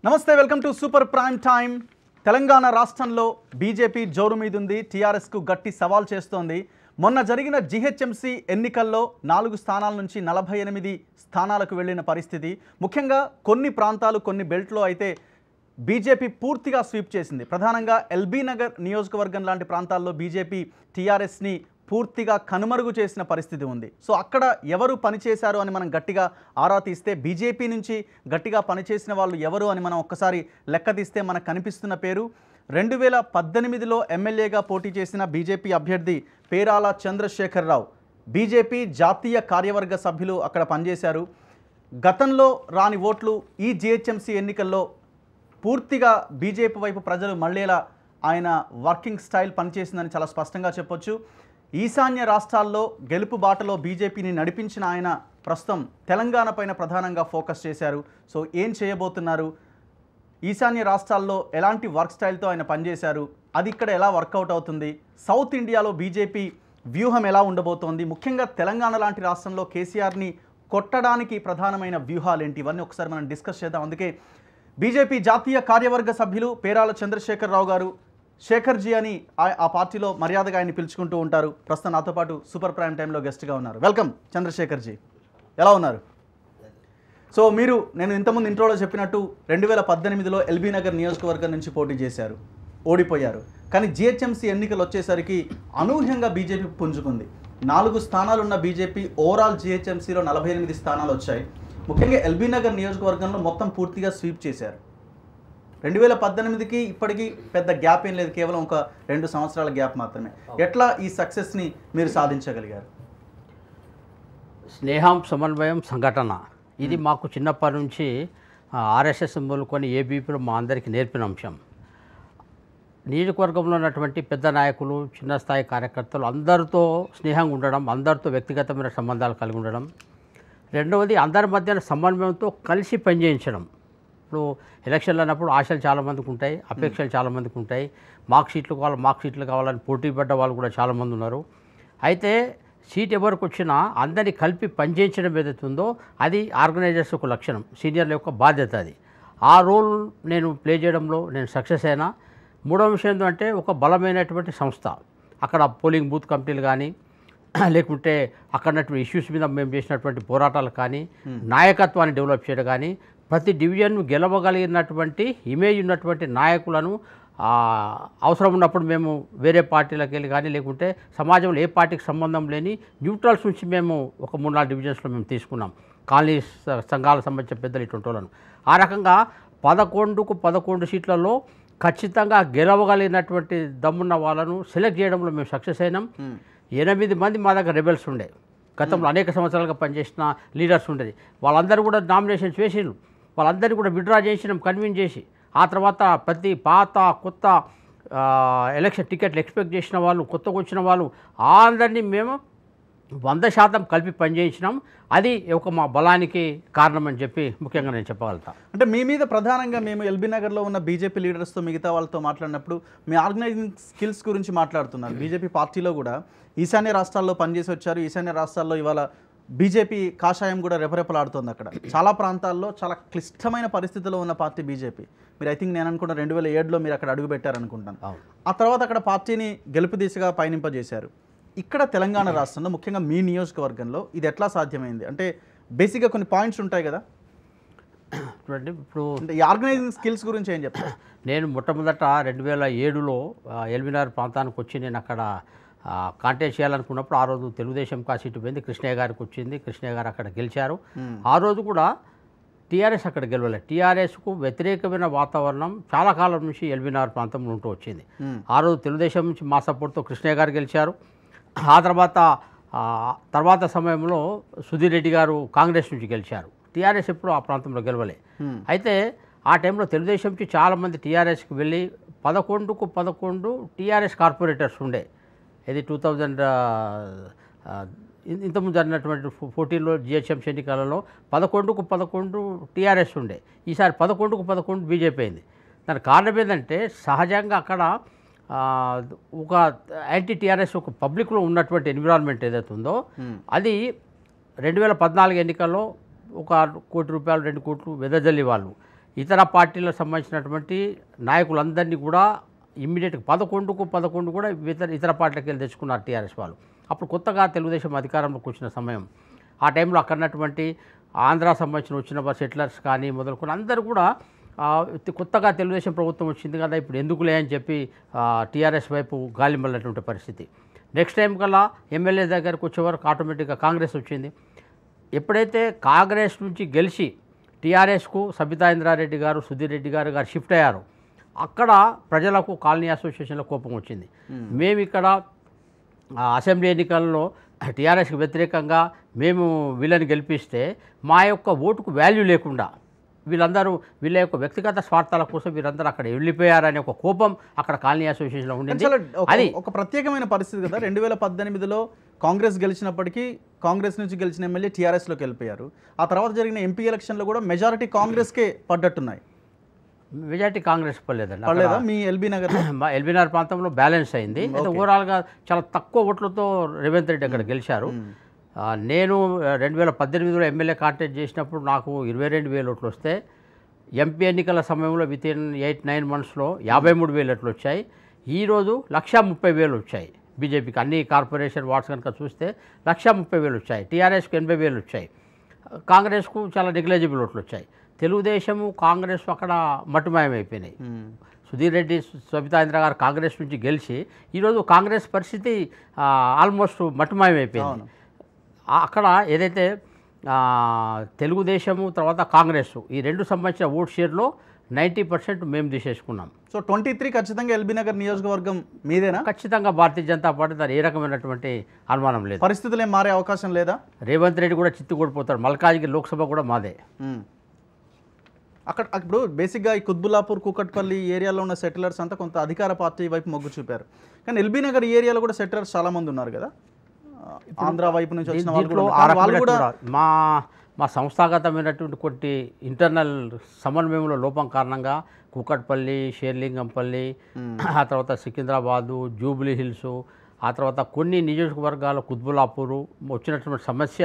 నమస్తే welcome to super prime time. Telangana రాష్ట్రంలో BJP జోరు మీదుంది. టీఆర్ఎస్కు గట్టి సవాల్ చేస్తోంది. మొన్న జరిగిన జీహెచ్ఎంసీ ఎన్నికల్లో 4 స్థానాల నుంచి 48 స్థానాలకు వెళ్ళిన పరిస్థితి. ముఖ్యంగా కొన్ని ప్రాంతాలు కొన్ని బెల్ట్లో అయితే బీజేపీ పూర్తిగా స్వీప్ చేసింది. ప్రధానంగా ఎల్బీ నగర్ నియోజకవర్గం లాంటి ప్రాంతాల్లో బీజేపీ టీఆర్ఎస్ని పూర్తిగా కనుమరుగు చేసిన పరిస్థితి ఉంది. సో అక్కడ ఎవరు పనిచేశారు అని మనం గట్టిగా ఆరా తీస్తే బీజేపీ నుంచి గట్టిగా పనిచేసిన వాళ్ళు ఎవరు అని మనం ఒక్కసారి లెక్క తీస్తే మనకు కనిపిస్తున్న పేరు 2018లో ఎమ్మెల్యేగా పోటీ చేసిన బీజేపీ అభ్యర్థి పేరాల చంద్రశేఖరరావు. బీజేపీ జాతీయ కార్యవర్గ సభ్యులు అక్కడ పనిచేశారు. గతంలో రాని ఓట్లు ఈ జీహెచ్ఎంసీ ఎన్నికల్లో పూర్తిగా బీజేపీ వైపు ప్రజలు మళ్ళేలా ఆయన వర్కింగ్ స్టైల్ పనిచేసిందని చాలా స్పష్టంగా చెప్పొచ్చు. ఈశాన్య రాష్ట్రాల్లో గెలుపు బాటలో బీజేపీని నడిపించిన ఆయన ప్రస్తుతం తెలంగాణ పైన ప్రధానంగా ఫోకస్ చేశారు. సో ఏం చేయబోతున్నారు, ఈశాన్య రాష్ట్రాల్లో ఎలాంటి వర్క్ స్టైల్తో ఆయన పనిచేశారు, అది ఇక్కడ ఎలా వర్కౌట్ అవుతుంది, సౌత్ ఇండియాలో బీజేపీ వ్యూహం ఎలా ఉండబోతోంది, ముఖ్యంగా తెలంగాణ లాంటి రాష్ట్రంలో కేసీఆర్ని కొట్టడానికి ప్రధానమైన వ్యూహాలు ఏంటి, ఇవన్నీ ఒకసారి మనం డిస్కస్ చేద్దాం. అందుకే బీజేపీ జాతీయ కార్యవర్గ సభ్యులు పేరాల చంద్రశేఖరరావు గారు, శేఖర్జీ అని ఆ పార్టీలో మర్యాదగా ఆయన పిలుచుకుంటూ ఉంటారు, ప్రస్తుతం నాతో పాటు సూపర్ ప్రైమ్ టైంలో గెస్ట్గా ఉన్నారు. వెల్కమ్ చంద్రశేఖర్జీ, ఎలా ఉన్నారు? సో మీరు నేను ఇంతకుముందు ఇంట్రోలో చెప్పినట్టు 2018లో ఎల్బీ నగర్ నియోజకవర్గం నుంచి పోటీ చేశారు, ఓడిపోయారు. కానీ జీహెచ్ఎంసీ ఎన్నికలు వచ్చేసరికి అనూహ్యంగా బీజేపీ పుంజుకుంది. 4 స్థానాలున్న బీజేపీ ఓవరాల్ జీహెచ్ఎంసీలో 48 స్థానాలు వచ్చాయి. ముఖ్యంగా ఎల్బీ నగర్ నియోజకవర్గంలో మొత్తం పూర్తిగా స్వీప్ చేశారు. 2018కి ఇప్పటికీ పెద్ద గ్యాప్ ఏం లేదు, కేవలం ఒక 2 సంవత్సరాల గ్యాప్ మాత్రమే. ఎట్లా ఈ సక్సెస్ని మీరు సాధించగలిగారు? స్నేహం, సమన్వయం, సంఘటన ఇది మాకు చిన్నప్పటి నుంచి ఆర్ఎస్ఎస్ మొదలుకొని ఏబీపీలో మా అందరికీ నేర్పిన అంశం. నియోజకవర్గంలో ఉన్నటువంటి పెద్ద నాయకులు, చిన్న స్థాయి కార్యకర్తలు అందరితో స్నేహంగా ఉండడం, అందరితో వ్యక్తిగతమైన సంబంధాలు కలిగి ఉండడం. రెండవది అందరి మధ్యన సమన్వయంతో కలిసి పనిచేయించడం. ఇప్పుడు ఎలక్షన్లు అన్నప్పుడు ఆశలు చాలామందికి ఉంటాయి, అపేక్షలు చాలామందికి ఉంటాయి. మార్క్ షీట్లు కావాలని పోటీ పడ్డ వాళ్ళు కూడా చాలామంది ఉన్నారు. అయితే సీట్ ఎవరికి వచ్చినా అందరినీ కలిపి పనిచేయించడం ఏదైతే ఉందో అది ఆర్గనైజర్స్ ఒక లక్షణం, సీనియర్ల యొక్క బాధ్యత. అది ఆ రోల్ నేను ప్లే చేయడంలో నేను సక్సెస్ అయినా. మూడవ విషయం ఏంటంటే ఒక బలమైనటువంటి సంస్థ, అక్కడ పోలింగ్ బూత్ కమిటీలు కానీ లేకుంటే అక్కడ ఇష్యూస్ మీద మేము చేసినటువంటి పోరాటాలు కానీ, నాయకత్వాన్ని డెవలప్ చేయడం కానీ, ప్రతి డివిజన్ గెలవగలిగినటువంటి ఇమేజ్ ఉన్నటువంటి నాయకులను అవసరం ఉన్నప్పుడు మేము వేరే పార్టీలకు వెళ్ళి కానీ లేకుంటే సమాజంలో ఏ పార్టీకి సంబంధం లేని న్యూట్రల్స్ నుంచి మేము ఒక 3-4 డివిజన్స్లో మేము తీసుకున్నాం. కాలనీ సంఘాలకు సంబంధించిన పెద్దలు ఇటువంటి వాళ్ళను ఆ రకంగా 11 సీట్లలో ఖచ్చితంగా గెలవగలిగినటువంటి దమ్మున్న వాళ్ళను సెలెక్ట్ చేయడంలో మేము సక్సెస్ అయినాం. 8 మంది మా దగ్గర రెబెల్స్ ఉండే, గతంలో అనేక సంవత్సరాలుగా పనిచేసిన లీడర్స్ ఉండేది. వాళ్ళందరూ కూడా నామినేషన్స్ వేసిండ్రు, వాళ్ళందరినీ కూడా విత్డ్రా చేసినాం కన్విన్స్ చేసి. ఆ తర్వాత ప్రతి పాత కొత్త ఎలక్షన్ టికెట్లు ఎక్స్పెక్ట్ చేసిన వాళ్ళు, కొత్తగా వచ్చిన వాళ్ళు అందరినీ మేము 100% కలిపి పనిచేయించినాం. అది ఒక మా బలానికి కారణం అని చెప్పి ముఖ్యంగా నేను చెప్పగలుగుతాను. అంటే మీ మీద ప్రధానంగా మేము ఎల్బీ నగర్లో ఉన్న బీజేపీ లీడర్స్తో మిగతా వాళ్ళతో మాట్లాడినప్పుడు మీ ఆర్గనైజింగ్ స్కిల్స్ గురించి మాట్లాడుతున్నారు. బీజేపీ పార్టీలో కూడా ఈశాన్య రాష్ట్రాల్లో పనిచేసి వచ్చారు. ఈశాన్య రాష్ట్రాల్లో ఇవాళ బీజేపీ కాషాయం కూడా రెపరెపలాడుతోంది. అక్కడ చాలా ప్రాంతాల్లో చాలా క్లిష్టమైన పరిస్థితిలో ఉన్న పార్టీ బీజేపీ. మీరు ఐ థింక్ నేను అనుకున్న 2007లో మీరు అక్కడ అడుగు పెట్టారనుకుంటాను. ఆ తర్వాత అక్కడ పార్టీని గెలుపు దిశగా పయనింపజేశారు. ఇక్కడ తెలంగాణ రాష్ట్రంలో ముఖ్యంగా మీ నియోజకవర్గంలో ఇది ఎట్లా సాధ్యమైంది? అంటే బేసిక్గా కొన్ని పాయింట్స్ ఉంటాయి కదా, ఇప్పుడు ఈ ఆర్గనైజింగ్ స్కిల్స్ గురించి ఏం చెప్తారు? నేను మొట్టమొదట 2007లో ఎల్బీనగర్ ప్రాంతానికి వచ్చి నేను అక్కడ కాంటెస్ట్ చేయాలనుకున్నప్పుడు ఆ రోజు తెలుగుదేశం సీటు పోయింది, కృష్ణయ్య గారికి వచ్చింది. కృష్ణయ్య గారు అక్కడ గెలిచారు. ఆ రోజు కూడా టీఆర్ఎస్ అక్కడ గెలవలేదు. టీఆర్ఎస్కు వ్యతిరేకమైన వాతావరణం చాలా కాలం నుంచి ఎల్బీనగర్ ప్రాంతంలో ఉంటూ వచ్చింది. ఆ రోజు తెలుగుదేశం నుంచి మా సపోర్ట్తో కృష్ణయ్య గారు గెలిచారు. ఆ తర్వాత సమయంలో సుధీర్ రెడ్డి గారు కాంగ్రెస్ నుంచి గెలిచారు. టీఆర్ఎస్ ఎప్పుడు ఆ ప్రాంతంలో గెలవలే. అయితే ఆ టైంలో తెలుగుదేశం నుంచి చాలామంది టీఆర్ఎస్కి వెళ్ళి 11 టీఆర్ఎస్ కార్పొరేటర్స్ ఉండే. ఇది 2000 ఇంతకుముందు జరిగినటువంటి 14లో జిహెచ్ఎంసీ ఎన్నికలలో 11 టీఆర్ఎస్ ఉండే. ఈసారి 11 బీజేపీ అయింది. దానికి కారణం ఏంటంటే సహజంగా అక్కడ ఒక యాంటీ టీఆర్ఎస్ ఒక పబ్లిక్లో ఉన్నటువంటి ఎన్విరాన్మెంట్ ఏదైతే ఉందో అది 2014 ఎన్నికల్లో 1 కోటి రూపాయలు 2 కోట్లు వెదజల్లి వాళ్ళు ఇతర పార్టీలకు సంబంధించినటువంటి నాయకులందరినీ కూడా ఇమ్మీడియట్గా 11 కూడా ఇతర పార్టీలకు వెళ్ళి తెచ్చుకున్నారు టీఆర్ఎస్ వాళ్ళు. అప్పుడు కొత్తగా తెలుగుదేశం అధికారంలోకి వచ్చిన సమయం, ఆ టైంలో అక్కడ ఉన్నటువంటి ఆంధ్ర సంబంధించిన వచ్చిన సెటిలర్స్ కానీ మొదలుకొని అందరూ కూడా కొత్తగా తెలుగుదేశం ప్రభుత్వం వచ్చింది కదా ఇప్పుడు ఎందుకులే అని చెప్పి టీఆర్ఎస్ వైపు గాలి మళ్ళినటువంటి పరిస్థితి. నెక్స్ట్ టైం కల్లా ఎమ్మెల్యే దగ్గరకు వచ్చే వరకు ఆటోమేటిక్గా కాంగ్రెస్ వచ్చింది. ఎప్పుడైతే కాంగ్రెస్ నుంచి గెలిచి టీఆర్ఎస్కు సబితా ఇంద్రారెడ్డి గారు, సుధీర్ రెడ్డి గారు షిఫ్ట్ అయ్యారు, అక్కడ ప్రజలకు కాలనీ అసోసియేషన్లో కోపం వచ్చింది. మేము ఇక్కడ అసెంబ్లీ ఎన్నికల్లో టీఆర్ఎస్కి వ్యతిరేకంగా మేము వీళ్ళని గెలిపిస్తే మా యొక్క ఓటుకు వాల్యూ లేకుండా వీళ్ళ యొక్క వ్యక్తిగత స్వార్థాల కోసం వీరందరూ అక్కడ వెళ్ళిపోయారనే ఒక కోపం అక్కడ కాలనీ అసోసియేషన్లో ఉండింది. అది ఒక ప్రత్యేకమైన పరిస్థితి కదా. 2018లో కాంగ్రెస్ గెలిచినప్పటికీ కాంగ్రెస్ నుంచి గెలిచిన ఎమ్మెల్యే టీఆర్ఎస్లోకి వెళ్ళిపోయారు. ఆ తర్వాత జరిగిన ఎంపీ ఎలక్షన్లో కూడా మెజారిటీ కాంగ్రెస్కే పడ్డట్టున్నాయి. మెజారిటీ కాంగ్రెస్ పడలేదండి. పడలేదా మీ ఎల్బీ నగర్? మా ఎల్బీ నగర్ ప్రాంతంలో బ్యాలెన్స్ అయింది. అయితే ఓవరాల్గా చాలా తక్కువ ఓట్లతో రేవంత్ రెడ్డి అక్కడ గెలిచారు. నేను 2018లో ఎమ్మెల్యే కాంటెస్ట్ చేసినప్పుడు నాకు 22,000 ఓట్లు వస్తే ఎంపీ ఎన్నికల సమయంలో వితిన్ 8-9 మంత్స్లో 53,000 ఓట్లు వచ్చాయి. ఈరోజు 130,000 వచ్చాయి బీజేపీకి. అన్ని కార్పొరేషన్ వార్డ్స్ కనుక చూస్తే 130,000 వచ్చాయి. టీఆర్ఎస్కి 80,000 వచ్చాయి. కాంగ్రెస్కు చాలా నెగ్లిజిబుల్ ఓట్లు వచ్చాయి. తెలుగుదేశము కాంగ్రెస్ అక్కడ మట్టుమాయమైపోయినాయి. సుధీర్ రెడ్డి, సబితా ఇంద్ర గారు కాంగ్రెస్ నుంచి గెలిచి ఈరోజు కాంగ్రెస్ పరిస్థితి ఆల్మోస్ట్ మట్టుమాయమైపోయింది. అక్కడ ఏదైతే తెలుగుదేశము తర్వాత కాంగ్రెస్ ఈ రెండు సంబంధించిన ఓట్ షేర్లో 90% మేము తీసేసుకున్నాం. సో 23 ఖచ్చితంగా ఎల్బీ నగర్ నియోజకవర్గం మీదేనా? ఖచ్చితంగా భారతీయ జనతా పార్టీ దాని ఏ రకమైనటువంటి అనుమానం లేదు. పరిస్థితులు ఏం మారే అవకాశం లేదా? రేవంత్ రెడ్డి కూడా చిత్తుకొడిపోతాడు. మల్కాజ్గిరి లోక్సభ కూడా మాదే. అక్కడ ఇప్పుడు బేసిక్గా ఈ కుత్బుల్లాపూర్, కూకట్పల్లి ఏరియాలో ఉన్న సెటిలర్స్ అంతా కొంత అధికార పార్టీ వైపు మొగ్గు చూపారు. కానీ ఎల్బీ నగర్ ఈ ఏరియాలో కూడా సెటిలర్స్ చాలా మంది ఉన్నారు కదా, ఆంధ్ర వైపు నుంచి వచ్చిన వాళ్ళు కూడా. మా సంస్థాగతమైనటువంటి కొన్ని ఇంటర్నల్ సమన్వయంలో లోపం కారణంగా కూకట్పల్లి, షేర్లింగంపల్లి, ఆ తర్వాత సికింద్రాబాదు, జూబ్లీ హిల్స్, ఆ తర్వాత కొన్ని నియోజకవర్గాల కుత్బుల్లాపూరు వచ్చినటువంటి సమస్య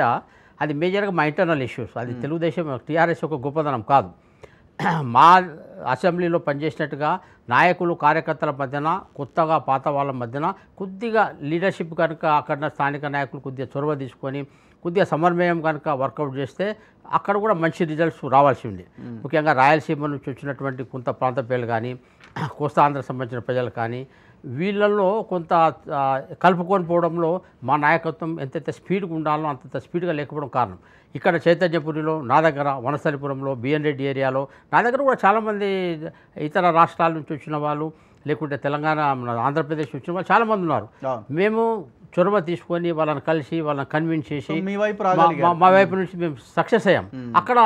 అది మేజర్గా మా ఇంటర్నల్ ఇష్యూస్. అది తెలుగుదేశం టీఆర్ఎస్ యొక్క గొప్పదనం కాదు. మా అసెంబ్లీలో పనిచేసినట్టుగా నాయకులు కార్యకర్తల మధ్యన, కొత్తగా పాత వాళ్ళ మధ్యన కొద్దిగా లీడర్షిప్ కనుక అక్కడ స్థానిక నాయకులు కొద్దిగా చొరవ తీసుకొని కొద్దిగా సమన్వయం కనుక వర్కౌట్ చేస్తే అక్కడ కూడా మంచి రిజల్ట్స్ రావాల్సి ఉంది. ముఖ్యంగా రాయలసీమ నుంచి వచ్చినటువంటి కొంత ప్రాంత ప్రజలు కానీ, కోస్తా ఆంధ్ర సంబంధించిన ప్రజలు కానీ వీళ్ళల్లో కొంత కలుపుకొని పోవడంలో మా నాయకత్వం ఎంతైతే స్పీడ్గా ఉండాలో అంతంత స్పీడ్గా లేకపోవడం కారణం. ఇక్కడ చైతన్యపురిలో, నా దగ్గర వనస్థలిపురంలో, బిఎన్ రెడ్డి ఏరియాలో నా దగ్గర కూడా చాలామంది ఇతర రాష్ట్రాల నుంచి వచ్చిన వాళ్ళు, లేకుంటే తెలంగాణ, ఆంధ్రప్రదేశ్ వచ్చిన వాళ్ళు చాలామంది ఉన్నారు. మేము చొరవ తీసుకొని వాళ్ళని కలిసి వాళ్ళని కన్విన్స్ చేసి మా వైపు నుంచి మేము సక్సెస్ అయ్యాం. అక్కడ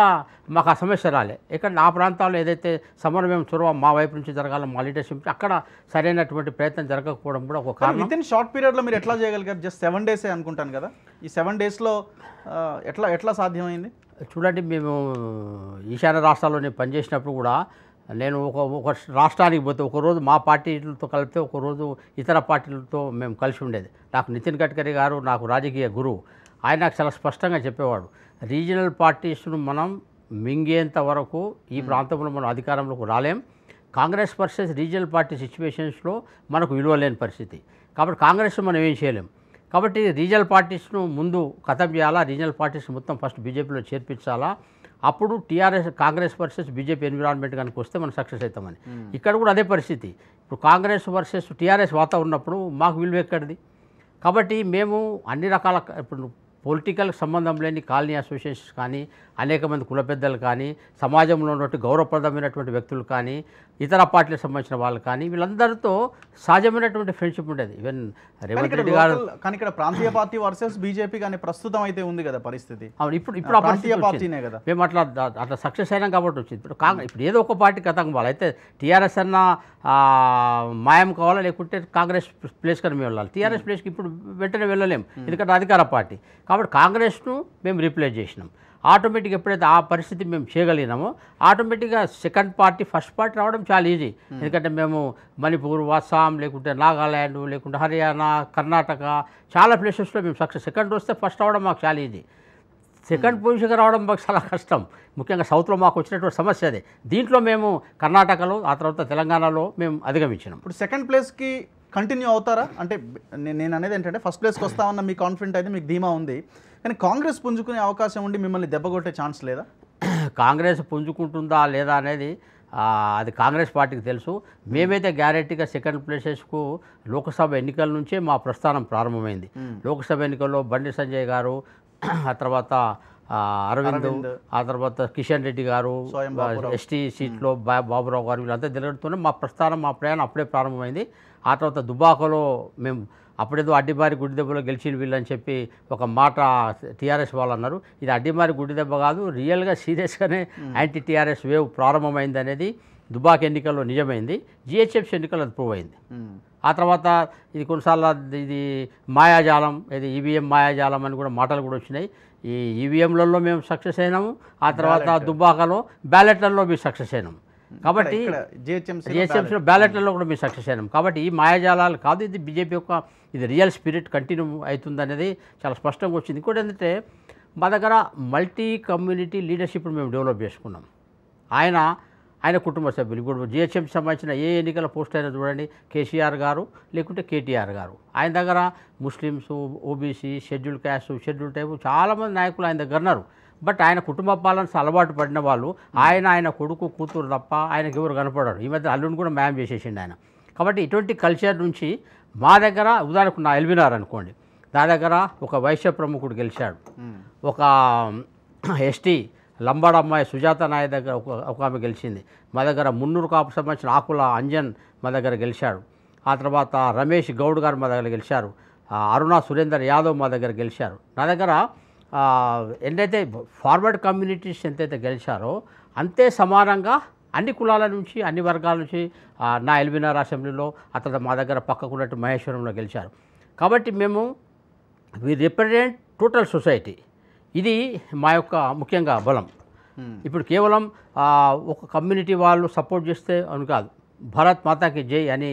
మాకు ఆ సమస్య రాలే. ఇక్కడ ఆ ప్రాంతాల్లో ఏదైతే సమన్వయం చొరవ మా వైపు నుంచి జరగాలో మా లీడర్షిప్ అక్కడ సరైనటువంటి ప్రయత్నం జరగకపోవడం కూడా ఒక కారణం. విత్ ఇన్ షార్ట్ పీరియడ్లో మీరు ఎట్లా చేయగలిగారు? జస్ట్ 7 days అనుకుంటాను కదా. ఈ 7 daysలో ఎట్లా సాధ్యమైంది? చూడండి, మేము ఈశాన్య రాష్ట్రాల్లో నేను పనిచేసినప్పుడు కూడా నేను ఒక రాష్ట్రానికి పోతే ఒకరోజు మా పార్టీలతో కలిపితే ఒకరోజు ఇతర పార్టీలతో మేము కలిసి ఉండేది. నాకు నితిన్ గడ్కరీ గారు నాకు రాజకీయ గురువు. ఆయన నాకు చాలా స్పష్టంగా చెప్పేవాడు, రీజనల్ పార్టీస్ను మనం మింగేంత వరకు ఈ ప్రాంతంలో మనం అధికారంలోకి రాలేం. కాంగ్రెస్ వర్సెస్ రీజనల్ పార్టీ సిచ్యువేషన్స్లో మనకు విలువ లేని పరిస్థితి. కాబట్టి కాంగ్రెస్ మనం ఏం చేయలేం. కాబట్టి రీజనల్ పార్టీస్ను ముందు ఖతం చేయాలా, రీజనల్ పార్టీస్ మొత్తం ఫస్ట్ బీజేపీలో చేర్పించాలా. అప్పుడు కాంగ్రెస్ వర్సెస్ బీజేపీ ఎన్విరాన్మెంట్ కనుక వస్తే మనం సక్సెస్ అవుతామని. ఇక్కడ కూడా అదే పరిస్థితి. ఇప్పుడు కాంగ్రెస్ వర్సెస్ టీఆర్ఎస్ వాతావరణం ఉన్నప్పుడు మాకు విలువ ఎక్కడిది? కాబట్టి మేము అన్ని రకాల ఇప్పుడు పొలిటికల్ సంబంధం లేని కాలనీ అసోసియేషన్స్ కానీ, అనేక మంది కుల పెద్దలు కానీ, సమాజంలో ఉన్నటువంటి గౌరవప్రదమైనటువంటి వ్యక్తులు కానీ, ఇతర పార్టీలకు సంబంధించిన వాళ్ళు కానీ వీళ్ళందరితో సహజమైనటువంటి ఫ్రెండ్షిప్ ఉండేది. ఈవెన్ రేవంత్ రెడ్డి గారు. కానీ ఇక్కడ ప్రాంతీయ పార్టీ వర్సెస్ బీజేపీ కానీ ప్రస్తుతం అయితే ఉంది కదా పరిస్థితి. అవును, ఇప్పుడు ఆ ప్రాంతీయ పార్టీనే కదా. మేము అట్లా సక్సెస్ అయినాం కాబట్టి వచ్చింది. ఇప్పుడు ఏదో ఒక పార్టీ కథం కావాలి. అయితే టీఆర్ఎస్ అన్న మాయం కావాలా, లేకుంటే కాంగ్రెస్ ప్లేస్ కానీ మేము వెళ్ళాలి. టీఆర్ఎస్ ప్లేస్కి ఇప్పుడు వెంటనే వెళ్ళలేము, ఎందుకంటే అధికార పార్టీ. కాబట్టి కాంగ్రెస్ను మేము రీప్లేస్ చేసినాం. ఆటోమేటిక్గా ఎప్పుడైతే ఆ పరిస్థితి మేము చేయగలిగినామో ఆటోమేటిక్గా సెకండ్ పార్టీ, ఫస్ట్ పార్టీ రావడం చాలా ఈజీ. ఎందుకంటే మేము మణిపూర్, అస్సాం, లేకుంటే నాగాల్యాండ్, లేకుంటే హర్యానా, కర్ణాటక చాలా ప్లేసెస్లో మేము సక్సెస్. సెకండ్ వస్తే ఫస్ట్ రావడం మాకు చాలా ఈజీ. సెకండ్ పొజిషన్కి రావడం మాకు చాలా కష్టం. ముఖ్యంగా సౌత్లో మాకు వచ్చినటువంటి సమస్య అదే. దీంట్లో మేము కర్ణాటకలో, ఆ తర్వాత తెలంగాణలో మేము అధిగమించినాం. ఇప్పుడు సెకండ్ ప్లేస్కి కంటిన్యూ అవుతారా? అంటే నేను అనేది ఏంటంటే ఫస్ట్ ప్లేస్కి వస్తామన్న మీ కాన్ఫిడెంట్ అయితే మీకు ధీమా ఉంది, కానీ కాంగ్రెస్ పుంజుకునే అవకాశం ఉండి మిమ్మల్ని దెబ్బకొట్టే ఛాన్స్ లేదా? కాంగ్రెస్ పుంజుకుంటుందా లేదా అనేది అది కాంగ్రెస్ పార్టీకి తెలుసు. మేమైతే గ్యారెంటీగా సెకండ్ ప్లేసెస్కు లోక్సభ ఎన్నికల నుంచే మా ప్రస్థానం ప్రారంభమైంది. లోక్సభ ఎన్నికల్లో బండి సంజయ్ గారు, ఆ తర్వాత అరవింద్, ఆ తర్వాత కిషన్ రెడ్డి గారు, ఎస్టీ సీట్లో బాబురావు గారు, వీళ్ళంతా తిరగడుతూనే మా ప్రస్థానం, మా ప్రయాణం అప్పుడే ప్రారంభమైంది. ఆ తర్వాత దుబాకలో మేము అప్పుడేదో అడ్డిమారి గుడి దెబ్బలో గెలిచిన వీళ్ళని చెప్పి ఒక మాట టీఆర్ఎస్ వాళ్ళు అన్నారు. ఇది అడ్డిమారి గుడి దెబ్బ కాదు, రియల్గా సీరియస్గానే యాంటీ టీఆర్ఎస్ వేవ్ ప్రారంభమైంది అనేది దుబాక్ ఎన్నికల్లో నిజమైంది. జిహెచ్ఎంసీ ఎన్నికల్లో అది ప్రూవ్ అయింది. ఆ తర్వాత ఇది కొన్నిసార్లు ఇది మాయాజాలం, ఇది ఈవీఎం మాయాజాలం అని కూడా మాటలు కూడా వచ్చినాయి. ఈ ఈవీఎంలలో మేము సక్సెస్ అయినాము, ఆ తర్వాత దుబాకలో బ్యాలెట్లలో మేము సక్సెస్ అయినాము. కాబట్టి జిహెచ్ఎంసీలో బ్యాలెట్లలో కూడా మేము సక్సెస్ అయినాం. కాబట్టి ఈ మాయాజాలాలు కాదు, ఇది బీజేపీ యొక్క ఇది రియల్ స్పిరిట్ కంటిన్యూ అవుతుంది అనేది చాలా స్పష్టంగా వచ్చింది. ఇంకోటి ఏంటంటే మా దగ్గర మల్టీ కమ్యూనిటీ లీడర్షిప్ మేము డెవలప్ చేసుకున్నాం. ఆయన కుటుంబ సభ్యులు ఇప్పుడు జిహెచ్ఎంసీ సంబంధించిన ఏ ఎన్నికల పోస్ట్ అయినా చూడండి, కేసీఆర్ గారు లేకుంటే కేటీఆర్ గారు, ఆయన దగ్గర Muslims, OBC, schedule caste, schedule type చాలామంది నాయకులు ఆయన దగ్గర ఉన్నారు. బట్ ఆయన కుటుంబ పాలన అలవాటు పడిన వాళ్ళు, ఆయన కొడుకు కూతురు తప్ప ఆయనకి ఎవరు కనపడరు. ఈ మధ్య అల్లుడిని కూడా మ్యామ్ చేసేసిండు ఆయన. కాబట్టి ఇటువంటి కల్చర్ నుంచి మా దగ్గర ఉదాహరణకు నా ఎల్బినార్ అనుకోండి, నా దగ్గర ఒక వైశ్య ప్రముఖుడు గెలిచాడు, ఒక ఎస్టీ లంబాడ అమ్మాయి సుజాత నాయ దగ్గర ఒక ఆమె గెలిచింది. మా దగ్గర మున్నూరు కాపు సంబంధించిన ఆకుల అంజన్ మా దగ్గర గెలిచాడు. ఆ తర్వాత రమేష్ గౌడ్ గారు మా దగ్గర గెలిచారు. అరుణా సురేందర్ యాదవ్ మా దగ్గర గెలిచారు. నా దగ్గర ఎంతైతే ఫార్వర్డ్ కమ్యూనిటీస్ ఎంతైతే గెలిచారో అంతే సమానంగా అన్ని కులాల నుంచి, అన్ని వర్గాల నుంచి నా ఎల్బినార్ అసెంబ్లీలో, అతను మా దగ్గర పక్కకున్నట్టు మహేశ్వరంలో గెలిచారు. కాబట్టి మేము వి రిప్రజెంట్ టోటల్ సొసైటీ. ఇది మా యొక్క ముఖ్యంగా బలం. ఇప్పుడు కేవలం ఒక కమ్యూనిటీ వాళ్ళు సపోర్ట్ చేస్తే అని కాదు, భారత్ మాతాకి జై అని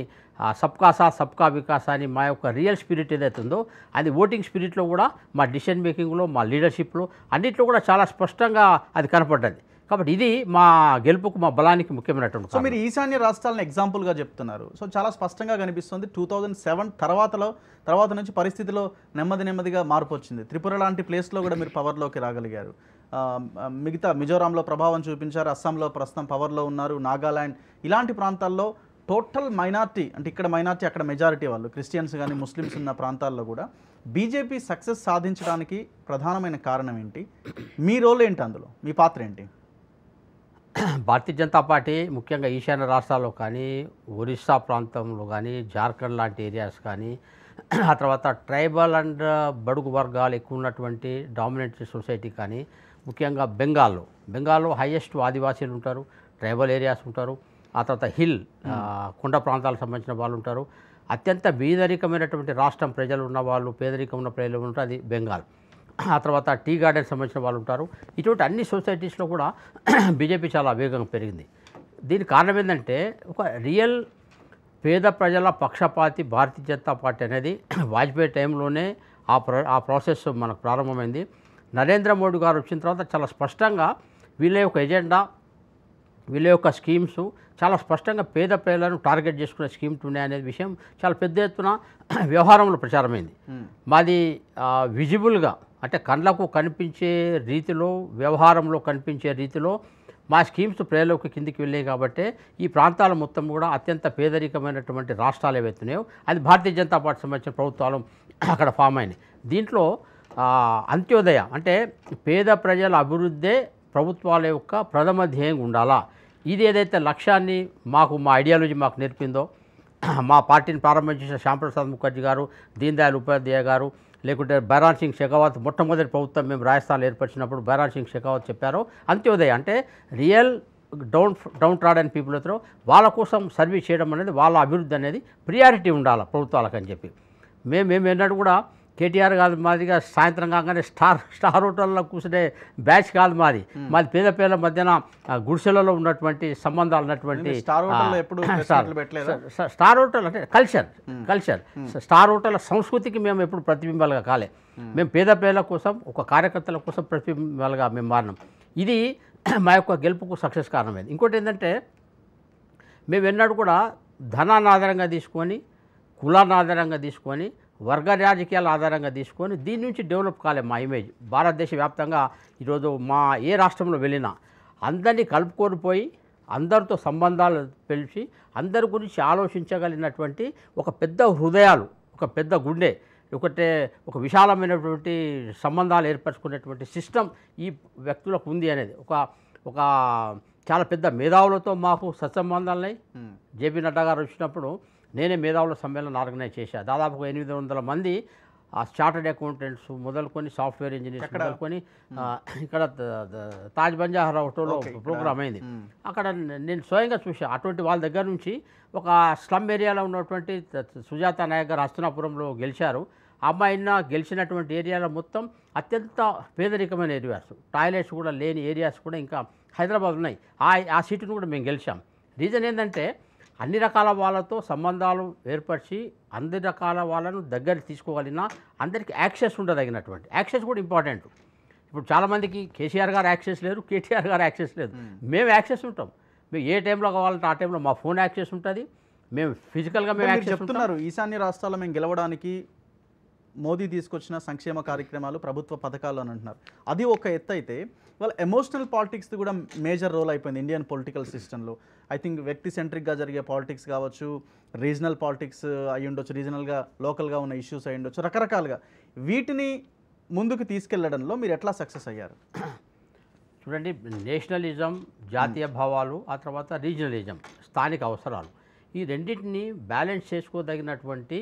సబ్కా సాత్ సబ్కా వికాస్ అని మా యొక్క రియల్ స్పిరిట్ ఏదైతే ఉందో అది ఓటింగ్ స్పిరిట్లో కూడా, మా డిసిషన్ మేకింగ్లో, మా లీడర్షిప్లో అన్నింటిలో కూడా చాలా స్పష్టంగా అది కనపడ్డది. కాబట్టి ఇది మా గెలుపుకు, మా బలానికి ముఖ్యమైనటువంటి. సో మీరు ఈశాన్య రాష్ట్రాలను ఎగ్జాంపుల్గా చెప్తున్నారు. సో చాలా స్పష్టంగా కనిపిస్తుంది 2007 తర్వాత నుంచి పరిస్థితిలో నెమ్మదిగా మార్పు వచ్చింది. త్రిపుర లాంటి ప్లేస్లో కూడా మీరు పవర్లోకి రాగలిగారు. మిగతా మిజోరాంలో ప్రభావం చూపించారు, అస్సాంలో ప్రస్తుతం పవర్లో ఉన్నారు, నాగాల్యాండ్ ఇలాంటి ప్రాంతాల్లో టోటల్ మైనార్టీ, అంటే ఇక్కడ మైనార్టీ అక్కడ మెజారిటీ వాళ్ళు క్రిస్టియన్స్ కానీ ముస్లిమ్స్ ఉన్న ప్రాంతాల్లో కూడా బీజేపీ సక్సెస్ సాధించడానికి ప్రధానమైన కారణం ఏంటి? మీ రోల్ ఏంటి, అందులో మీ పాత్ర ఏంటి? భారతీయ జనతా పార్టీ ముఖ్యంగా ఈశాన్య రాష్ట్రాల్లో కానీ, ఒరిస్సా ప్రాంతంలో కానీ, జార్ఖండ్ లాంటి ఏరియాస్ కానీ, ఆ తర్వాత ట్రైబల్ అండ్ బడుగు వర్గాలు ఎక్కువ ఉన్నటువంటి డామినెంట్ సొసైటీ కానీ, ముఖ్యంగా బెంగాల్లో హైయెస్ట్ ఆదివాసీలు ఉంటారు, ట్రైబల్ ఏరియాస్ ఉంటారు, ఆ తర్వాత హిల్ కొండ ప్రాంతాలకు సంబంధించిన వాళ్ళు ఉంటారు. అత్యంత పేదరికమైనటువంటి రాష్ట్రం ప్రజలు ఉన్న వాళ్ళు, పేదరికం ఉన్న ప్రజలు ఉంటారు, అది బెంగాల్. ఆ తర్వాత టీ గార్డెన్ సంబంధించిన వాళ్ళు ఉంటారు. ఇటువంటి అన్ని సొసైటీస్లో కూడా బీజేపీ చాలా వేగంగా పెరిగింది. దీనికి కారణం ఏంటంటే ఒక రియల్ పేద ప్రజల పక్షపాతి భారతీయ జనతా పార్టీ అనేది వాజ్పేయి టైంలోనే ఆ ప్రాసెస్ మనకు ప్రారంభమైంది. నరేంద్ర మోడీ గారు వచ్చిన తర్వాత చాలా స్పష్టంగా వీళ్ళ యొక్క ఎజెండా, వీళ్ళ యొక్క స్కీమ్స్ చాలా స్పష్టంగా పేద ప్రజలను టార్గెట్ చేసుకునే స్కీమ్స్ ఉన్నాయనే విషయం చాలా పెద్ద ఎత్తున వ్యవహారంలో ప్రచారమైంది. మాది విజిబుల్గా, అంటే కళ్ళకు కనిపించే రీతిలో, వ్యవహారంలో కనిపించే రీతిలో మా స్కీమ్స్ ప్రజలకు కిందికి వెళ్ళాయి. కాబట్టి ఈ ప్రాంతాల మొత్తం కూడా అత్యంత పేదరికమైనటువంటి రాష్ట్రాలు ఏవైతున్నాయో అది భారతీయ జనతా పార్టీ సంబంధించిన ప్రభుత్వాలు అక్కడ ఫామ్ అయినాయి. దీంట్లో అంత్యోదయ అంటే పేద ప్రజల అభివృద్ధే ప్రభుత్వాల యొక్క ప్రథమ ధ్యేయంగా ఉండాలా, ఇది ఏదైతే లక్ష్యాన్ని మా ఐడియాలజీ మాకు నేర్పిందో, మా పార్టీని ప్రారంభించిన శ్యాంప్రసాద్ ముఖర్జీ గారు, దీన్ దయాళ్ ఉపాధ్యాయ గారు, లేకుంటే బైరాన్ సింగ్ షెకావత్ మొట్టమొదటి ప్రభుత్వం మేము రాజస్థాన్లో ఏర్పరిచినప్పుడు బైరాన్ సింగ్ షెకావత్ చెప్పారు, అంత్యోదయ అంటే రియల్ డౌన్ ట్రాడన్ పీపుల్ అయితే వాళ్ళ కోసం సర్వీస్ చేయడం అనేది, వాళ్ళ అభివృద్ధి అనేది ప్రియారిటీ ఉండాలి ప్రభుత్వాలకని చెప్పి మేము ఎన్నడూ కూడా కేటీఆర్ కాదు మాదిగా సాయంత్రం కాగానే స్టార్ హోటల్లో కూర్చునే బ్యాచ్ కాదు మాది. మాది పేద పేద మధ్యన గుడిసెలలో ఉన్నటువంటి సంబంధాలు ఉన్నటువంటి స్టార్ హోటల్లో ఎప్పుడు పెట్టలేదా? స్టార్ హోటల్ అంటే కల్చర్ స్టార్ హోటల్ సంస్కృతికి మేము ఎప్పుడు ప్రతిబింబాలుగా కాలే. మేము పేద పేదల కోసం ఒక కార్యకర్తల కోసం ప్రతిబింబాలుగా మేము మారినాం. ఇది మా యొక్క గెలుపుకు సక్సెస్ కారణమైంది. ఇంకోటి ఏంటంటే మేము ఎన్నడూ కూడా ధనాన్ని ఆధారంగా తీసుకొని, కులాన్ని ఆధారంగా తీసుకొని, వర్గ రాజకీయాల ఆధారంగా తీసుకొని దీని నుంచి డెవలప్ కాలే మా ఇమేజ్. భారతదేశ వ్యాప్తంగా ఈరోజు మా ఏ రాష్ట్రంలో వెళ్ళినా అందరినీ కలుపుకొని పోయి అందరితో సంబంధాలు పెంచి అందరి గురించి ఆలోచించగలిగినటువంటి ఒక పెద్ద హృదయాలు, ఒక పెద్ద గుండె, ఒక విశాలమైనటువంటి సంబంధాలు ఏర్పరచుకునేటువంటి సిస్టమ్ ఈ వ్యక్తులకు ఉంది అనేది ఒక చాలా పెద్ద మేధావులతో మాకు సత్సంబంధాలున్నాయి. జేపీ నడ్డా గారు వచ్చినప్పుడు నేనే మేధావుల సమ్మేళనం ఆర్గనైజ్ చేశాను. దాదాపు 800 మంది చార్టర్డ్ అకౌంటెంట్స్ మొదలుకొని సాఫ్ట్వేర్ ఇంజనీర్స్ మొదలుకొని ఇక్కడ తాజ్ బంజారా హోటల్లో ప్రోగ్రామ్ అయింది. అక్కడ నేను స్వయంగా చూశాను. అటువంటి వాళ్ళ దగ్గర నుంచి ఒక స్లమ్ ఏరియాలో ఉన్నటువంటి సుజాత నాయక్ గారు హస్తనాపురంలో గెలిచారు. అమ్మాయిన గెలిచినటువంటి ఏరియాలో మొత్తం అత్యంత పేదరికమైన ఏరియాస్, టాయిలెట్స్ కూడా లేని ఏరియాస్ కూడా ఇంకా హైదరాబాద్ ఉన్నాయి. ఆ సీటును కూడా మేము గెలిచాం. రీజన్ ఏంటంటే అన్ని రకాల వాళ్ళతో సంబంధాలు ఏర్పరిచి అన్ని రకాల వాళ్ళను దగ్గర తీసుకోగలిగిన అందరికీ యాక్సెస్ ఉండదగినటువంటి యాక్సెస్ కూడా ఇంపార్టెంట్. ఇప్పుడు చాలామందికి కేసీఆర్ గారు యాక్సెస్ లేరు, కేటీఆర్ గారు యాక్సెస్ లేదు. మేము యాక్సెస్ ఉంటాం. మేము ఏ టైంలో కావాలంటే ఆ టైంలో మా ఫోన్ యాక్సెస్ ఉంటుంది. మేము ఫిజికల్గా మేము యాక్సెస్ చెప్తున్నారు. ఈశాన్య రాష్ట్రాల్లో మేము గెలవడానికి మోదీ తీసుకొచ్చిన సంక్షేమ కార్యక్రమాలు, ప్రభుత్వ పథకాలు అని అంటున్నారు. అది ఒక ఎత్తు అయితే వాళ్ళ ఎమోషనల్ పాలిటిక్స్ కూడా మేజర్ రోల్ అయిపోయింది ఇండియన్ పొలిటికల్ సిస్టంలో. ఐ థింక్ వ్యక్తి సెంట్రిక్గా జరిగే పాలిటిక్స్ కావచ్చు, రీజనల్ పాలిటిక్స్ అయి ఉండొచ్చు, రీజనల్గా లోకల్గా ఉన్న ఇష్యూస్ అయి ఉండొచ్చు, రకరకాలుగా వీటిని ముందుకు తీసుకెళ్లడంలో మీరు ఎట్లా సక్సెస్ అయ్యారు? చూడండి, నేషనలిజం, జాతీయ భావాలు, ఆ తర్వాత రీజనలిజం, స్థానిక అవసరాలు, ఈ రెండింటిని బ్యాలెన్స్ చేసుకోదగినటువంటి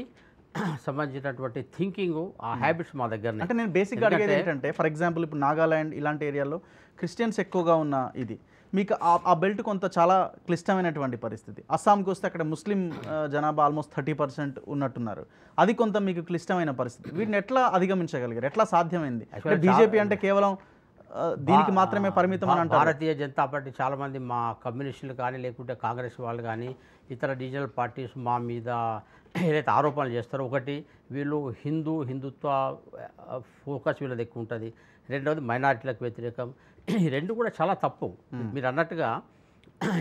సంబంధించినటువంటి థింకింగ్, ఆ హ్యాబిట్స్ మా దగ్గర. అంటే నేను బేసిక్గా అడిగేది ఏంటంటే, ఫర్ ఎగ్జాంపుల్ ఇప్పుడు నాగాల్యాండ్ ఇలాంటి ఏరియాలో క్రిస్టియన్స్ ఎక్కువగా ఉన్న ఇది మీకు ఆ బెల్ట్ కొంత చాలా క్లిష్టమైనటువంటి పరిస్థితి. అస్సాంకి వస్తే అక్కడ ముస్లిం జనాభా ఆల్మోస్ట్ 30% ఉన్నట్టున్నారు. అది కొంత మీకు క్లిష్టమైన పరిస్థితి. వీటిని ఎట్లా అధిగమించగలిగారు? ఎట్లా సాధ్యమైంది? బీజేపీ అంటే కేవలం దీనికి మాత్రమే పరిమితం అని అంటారు. భారతీయ జనతా పార్టీ చాలామంది మా కమ్యూనిస్టులు కానీ లేకుంటే కాంగ్రెస్ వాళ్ళు కానీ ఇతర రీజనల్ పార్టీస్ మా మీద ఏదైతే ఆరోపణలు చేస్తారో, ఒకటి వీళ్ళు హిందుత్వ ఫోకస్ వీళ్ళది ఎక్కువ ఉంటుంది, రెండవది మైనారిటీలకు వ్యతిరేకం. ఈ రెండు కూడా చాలా తప్పు. మీరు అన్నట్టుగా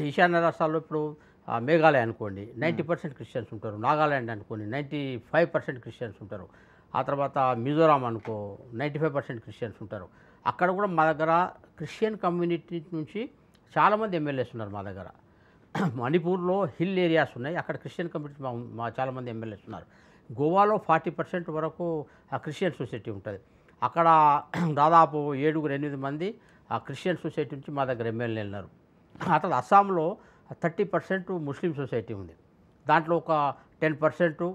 ఈశాన్య రాష్ట్రాల్లో ఇప్పుడు మేఘాలయ అనుకోండి 90% క్రిస్టియన్స్ ఉంటారు, నాగాల్యాండ్ అనుకోండి 95% క్రిస్టియన్స్ ఉంటారు, ఆ తర్వాత మిజోరాం అనుకో 95% క్రిస్టియన్స్ ఉంటారు. అక్కడ కూడా మా దగ్గర క్రిస్టియన్ కమ్యూనిటీ నుంచి చాలామంది ఎమ్మెల్యేస్ ఉన్నారు మా దగ్గర. మణిపూర్లో హిల్ ఏరియాస్ ఉన్నాయి, అక్కడ క్రిస్టియన్ కమ్యూనిటీ మా చాలామంది ఎమ్మెల్యేస్ ఉన్నారు. గోవాలో 40% వరకు క్రిస్టియన్ సొసైటీ ఉంటుంది. అక్కడ దాదాపు 7-8 మంది క్రిస్టియన్ సొసైటీ నుంచి మా దగ్గర ఎమ్మెల్యేలు ఉన్నారు. ఆ తర్వాత అస్సాంలో 30% ముస్లిం సొసైటీ ఉంది. దాంట్లో ఒక 10%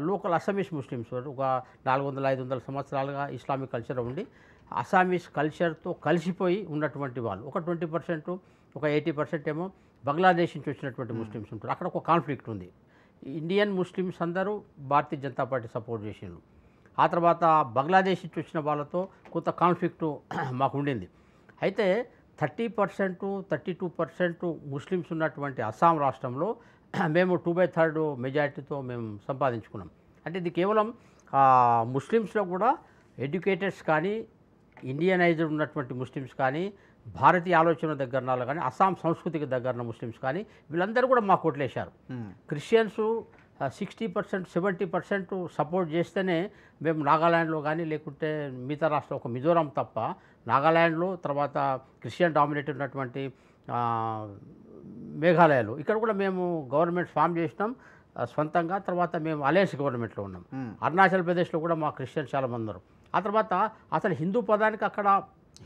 లోకల్ అస్సామీస్ ముస్లిమ్స్, ఒక 400-500 సంవత్సరాలుగా ఇస్లామిక్ కల్చర్ ఉండి అస్సామీస్ కల్చర్తో కలిసిపోయి ఉన్నటువంటి వాళ్ళు ఒక 20%, ఒక 80% ఏమో బంగ్లాదేశ్ నుంచి వచ్చినటువంటి ముస్లిమ్స్ ఉంటారు. అక్కడ ఒక కాన్ఫ్లిక్ట్ ఉంది. ఇండియన్ ముస్లిమ్స్ అందరూ భారతీయ జనతా పార్టీ సపోర్ట్ చేసిండ్రు. ఆ తర్వాత బంగ్లాదేశ్ నుంచి వచ్చిన వాళ్ళతో కొంత కాన్ఫ్లిక్టు మాకు ఉండింది. అయితే 30%-32% ముస్లిమ్స్ ఉన్నటువంటి అస్సాం రాష్ట్రంలో మేము 2/3 మెజారిటీతో మేము సంపాదించుకున్నాం. అంటే ఇది కేవలం ముస్లిమ్స్లో కూడా ఎడ్యుకేటెడ్స్ కానీ, ఇండియనైజ్డ్ ఉన్నటువంటి ముస్లిమ్స్ కానీ, భారతీయ ఆలోచన దగ్గర కానీ, అస్సాం సంస్కృతికి దగ్గర ముస్లిమ్స్ కానీ వీళ్ళందరూ కూడా మాకు ఓట్లేశారు. క్రిస్టియన్స్ 60%, 70% సపోర్ట్ చేస్తేనే మేము నాగాల్యాండ్లో కానీ లేకుంటే మిగతా రాష్ట్రం ఒక మిజోరాం తప్ప నాగాల్యాండ్లో, తర్వాత క్రిస్టియన్ డామినేట్ ఉన్నటువంటి మేఘాలయలో ఇక్కడ కూడా మేము గవర్నమెంట్ ఫామ్ చేసినాం సొంతంగా. తర్వాత మేము అలయన్స్ గవర్నమెంట్లో ఉన్నాం. అరుణాచల్ ప్రదేశ్లో కూడా మా క్రిస్టియన్స్ చాలామంది ఉన్నారు. ఆ తర్వాత అసలు హిందూ పదానికి అక్కడ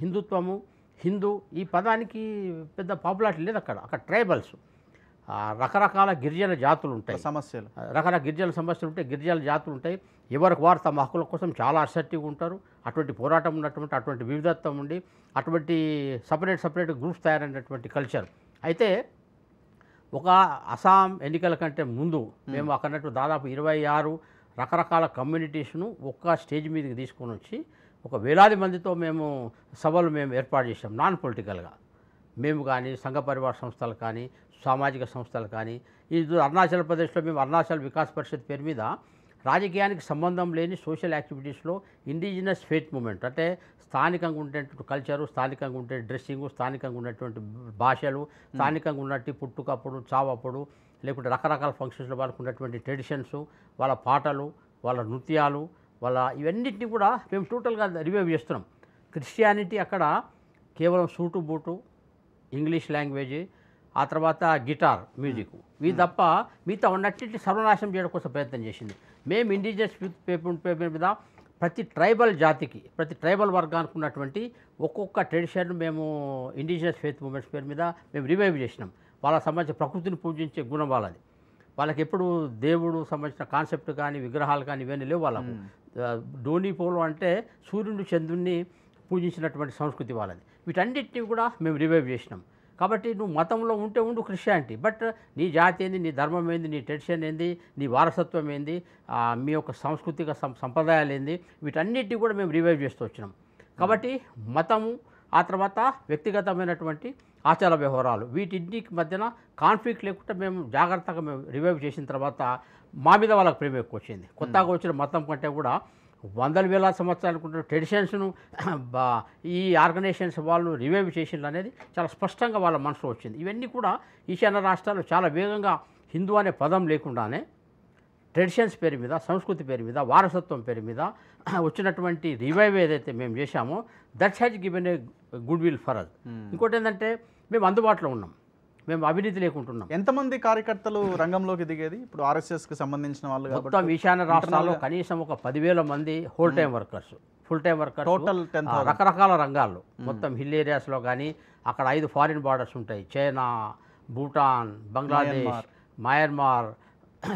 హిందుత్వము, హిందూ ఈ పదానికి పెద్ద పాపులారిటీ లేదు. అక్కడ ట్రైబల్స్, రకరకాల గిరిజన జాతులు ఉంటాయి, సమస్యలు రకరకాల గిరిజన సమస్యలు ఉంటాయి, గిరిజన జాతులు ఉంటాయి. ఎవరికి వారు తమ హక్కుల కోసం చాలా అసర్టివ్గా ఉంటారు. అటువంటి పోరాటం ఉన్నటువంటి, అటువంటి వివిధత్వం ఉండి, అటువంటి సపరేట్ గ్రూప్స్ తయారైనటువంటి కల్చర్. అయితే ఒక అస్సాం ఎన్నికల కంటే ముందు మేము అక్కడట్టు దాదాపు 26 రకరకాల కమ్యూనిటీస్ను ఒక్క స్టేజ్ మీదకి తీసుకొని వచ్చి ఒక వేలాది మందితో మేము సభలు ఏర్పాటు చేసాం నాన్ పొలిటికల్గా. మేము కానీ సంఘ పరివార సంస్థలు కానీ సామాజిక సంస్థలు కానీ ఇది అరుణాచల్ ప్రదేశ్లో మేము అరుణాచల్ వికాస్ పరిషత్ పేరు మీద రాజకీయానికి సంబంధం లేని సోషల్ యాక్టివిటీస్లో ఇండిజినస్ ఫెయిత్ మూమెంట్ అంటే స్థానికంగా ఉండేటువంటి కల్చరు, స్థానికంగా ఉండే డ్రెస్సింగు, స్థానికంగా ఉన్నటువంటి భాషలు, స్థానికంగా ఉన్నట్టు పుట్టుకప్పుడు చావప్పుడు లేకుంటే రకరకాల ఫంక్షన్స్లో వాళ్ళకు ఉన్నటువంటి ట్రెడిషన్స్, వాళ్ళ పాటలు, వాళ్ళ నృత్యాలు, వాళ్ళ ఇవన్నిటిని కూడా మేము టోటల్గా రివైవ్ చేస్తున్నాం. క్రిస్టియానిటీ అక్కడ కేవలం సూటు బూటు, ఇంగ్లీష్ లాంగ్వేజ్, ఆ తర్వాత గిటార్ మ్యూజిక్ ఇవి తప్ప మిగతా ఉన్నట్టింటి సర్వనాశనం చేయడం కోసం ప్రయత్నం చేసింది. మేము ఇండిజినస్ పేపర్ మీద ప్రతి ట్రైబల్ జాతికి, ప్రతి ట్రైబల్ వర్గానికి ఉన్నటువంటి ఒక్కొక్క ట్రెడిషన్ మేము ఇండిజినస్ ఫెయిత్ మూమెంట్స్ పేరు మీద మేము రివైవ్ చేసినాం. వాళ్ళకి సంబంధించిన ప్రకృతిని పూజించే గుణం వాళ్ళది. వాళ్ళకి ఎప్పుడు దేవుడు సంబంధించిన కాన్సెప్ట్ కానీ విగ్రహాలు కానీ ఇవన్నీ లేవు వాళ్ళకు. డోనీ పోలో అంటే సూర్యుడు చంద్రుడిని పూజించినటువంటి సంస్కృతి వాళ్ళది. వీటన్నిటిని కూడా మేము రివైవ్ చేసినాం. కాబట్టి నువ్వు మతంలో ఉంటే ఉండు క్రిస్టియానిటీ, బట్ నీ జాతి ఏంది, నీ ధర్మం ఏంది, నీ ట్రెడిషన్ ఏంది, నీ వారసత్వం ఏంది, మీ యొక్క సాంస్కృతిక సంప్రదాయాలు ఏంది, వీటన్నిటిని కూడా మేము రివైవ్ చేస్తూ వచ్చినాం. కాబట్టి మతము, ఆ తర్వాత వ్యక్తిగతమైనటువంటి ఆచార వ్యవహారాలు వీటింటికి మధ్యన కాన్ఫ్లిక్ట్ లేకుండా మేము జాగ్రత్తగా మేము రివైవ్ చేసిన తర్వాత మా మీద వాళ్ళకి ప్రేమ ఎక్కువ వచ్చింది. కొత్తగా వచ్చిన మతం కంటే కూడా వందల వేల సంవత్సరాలకు ఉన్న ట్రెడిషన్స్ను ఈ ఆర్గనైజేషన్స్ వాళ్ళు రివైవ్ చేసిండ్రు అనేది చాలా స్పష్టంగా వాళ్ళ మనసులో వచ్చింది. ఇవన్నీ కూడా ఈశాన్య రాష్ట్రాలు చాలా వేగంగా హిందూ అనే పదం లేకుండానే ట్రెడిషన్స్ పేరు మీద, సంస్కృతి పేరు మీద, వారసత్వం పేరు మీద వచ్చినటువంటి రివైవ్ ఏదైతే మేము చేశామో that's has given a good will for us. ఇంకోటి ఏంటంటే మేము అందుబాటులో ఉన్నాం, మేము అవినీతి లేకుంటున్నాం. ఎంతమంది కార్యకర్తలు రంగంలోకి దిగేది ఇప్పుడు ఆర్ఎస్ఎస్కి సంబంధించిన వాళ్ళు? మొత్తం ఈశాన్య రాష్ట్రాల్లో కనీసం ఒక 10,000 మంది whole time workers, full time workers, total 10,000 రకరకాల రంగాల్లో మొత్తం హిల్ ఏరియాస్లో కానీ అక్కడ 5 ఫారిన్ బార్డర్స్ ఉంటాయి, చైనా, భూటాన్, బంగ్లాదేశ్, మయన్మార్,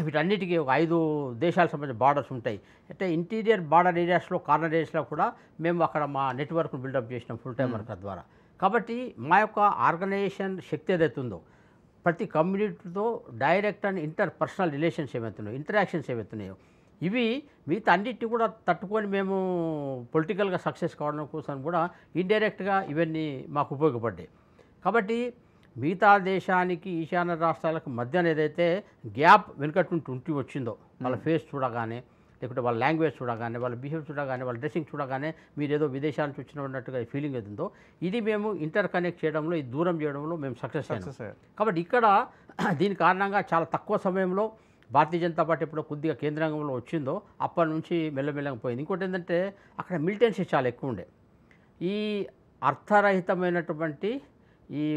వీటన్నిటికీ ఒక 5 దేశాలకు సంబంధించిన బార్డర్స్ ఉంటాయి. అంటే ఇంటీరియర్ బార్డర్ ఏరియాస్లో, కార్నర్ ఏరియాస్లో కూడా మేము అక్కడ మా నెట్వర్క్ను బిల్డప్ చేసినాం ఫుల్ టైం వర్కర్ ద్వారా. కాబట్టి మా యొక్క ఆర్గనైజేషన్ శక్తి ఏదైతే ఉందో ప్రతి కమ్యూనిటీతో direct and interpersonal relations ఏమవుతున్నాయో, ఇంటరాక్షన్స్ ఏమవుతున్నాయో ఇవి మిగతా అన్నిటిని కూడా తట్టుకొని మేము పొలిటికల్గా సక్సెస్ కావడం కోసం కూడా ఇండైరెక్ట్గా ఇవన్నీ మాకు ఉపయోగపడ్డాయి. కాబట్టి మిగతా దేశానికి ఈశాన్య రాష్ట్రాలకు మధ్యన ఏదైతే గ్యాప్ వెనుకటి నుండి ఉంటూ వచ్చిందో వాళ్ళ ఫేస్ చూడగానే, లేకుంటే వాళ్ళ లాంగ్వేజ్ చూడగానే, వాళ్ళ బిహేవ్ చూడగానే, వాళ్ళ డ్రెస్సింగ్ చూడగానే మీరు ఏదో విదేశాల నుంచి వచ్చినట్టుగా ఫీలింగ్ ఏదో ఇది మేము ఇంటర్ కనెక్ట్ చేయడంలో, ఇది దూరం చేయడంలో మేము సక్సెస్ అయ్యాం. కాబట్టి ఇక్కడ దీని కారణంగా చాలా తక్కువ సమయంలో భారతీయ జనతా పార్టీ ఎప్పుడో కొద్దిగా కేంద్రంగంలో వచ్చిందో అప్పటి నుంచి మెల్లమెల్లగా పోయింది. ఇంకోటి ఏంటంటే అక్కడ మిలిటెన్సీ చాలా ఎక్కువ ఉండే. ఈ అర్థరహితమైనటువంటి ఈ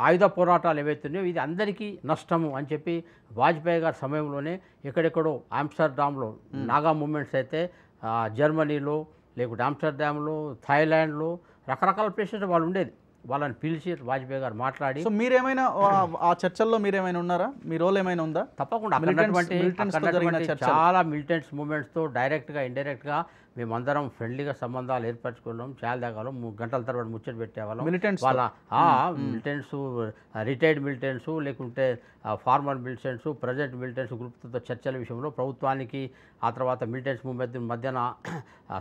ఆయుధ పోరాటాలు ఏవైతున్నాయో ఇది అందరికీ నష్టము అని చెప్పి వాజ్పేయి గారి సమయంలోనే ఎక్కడెక్కడో ఆమ్స్టర్డామ్లో నాగా మూమెంట్స్ అయితే జర్మనీలో, లేకుంటే ఆమ్స్టర్డామ్లో, థాయిలాండ్లో రకరకాల ప్లేసెస్ వాళ్ళు ఉండేది. వాళ్ళని పిలిచి వాజ్పేయి గారు మాట్లాడి. సో మీరేమైనా ఆ చర్చల్లో మీరేమైనా ఉన్నారా? మీ రోల్ ఏమైనా ఉందా? తప్పకుండా అక్కడ చాలా మిలిటెంట్స్ మూమెంట్స్తో డైరెక్ట్గా ఇండైరెక్ట్గా మేమందరం ఫ్రెండ్లీగా సంబంధాలు ఏర్పరచుకున్నాం. చాలా దగ్గరం 3 గంటల తర్వాత ముచ్చట పెట్టేవాళ్ళం. వాళ్ళ మిలిటెంట్స్, రిటైర్డ్ మిలిటెంట్స్, లేకుంటే ఫార్మర్ మిలిటెంట్స్, ప్రజెంట్ మిలిటెంట్స్ గ్రూప్తో చర్చల విషయంలో ప్రభుత్వానికి ఆ తర్వాత మిలిటెంట్స్ మూమెంట్ మధ్యన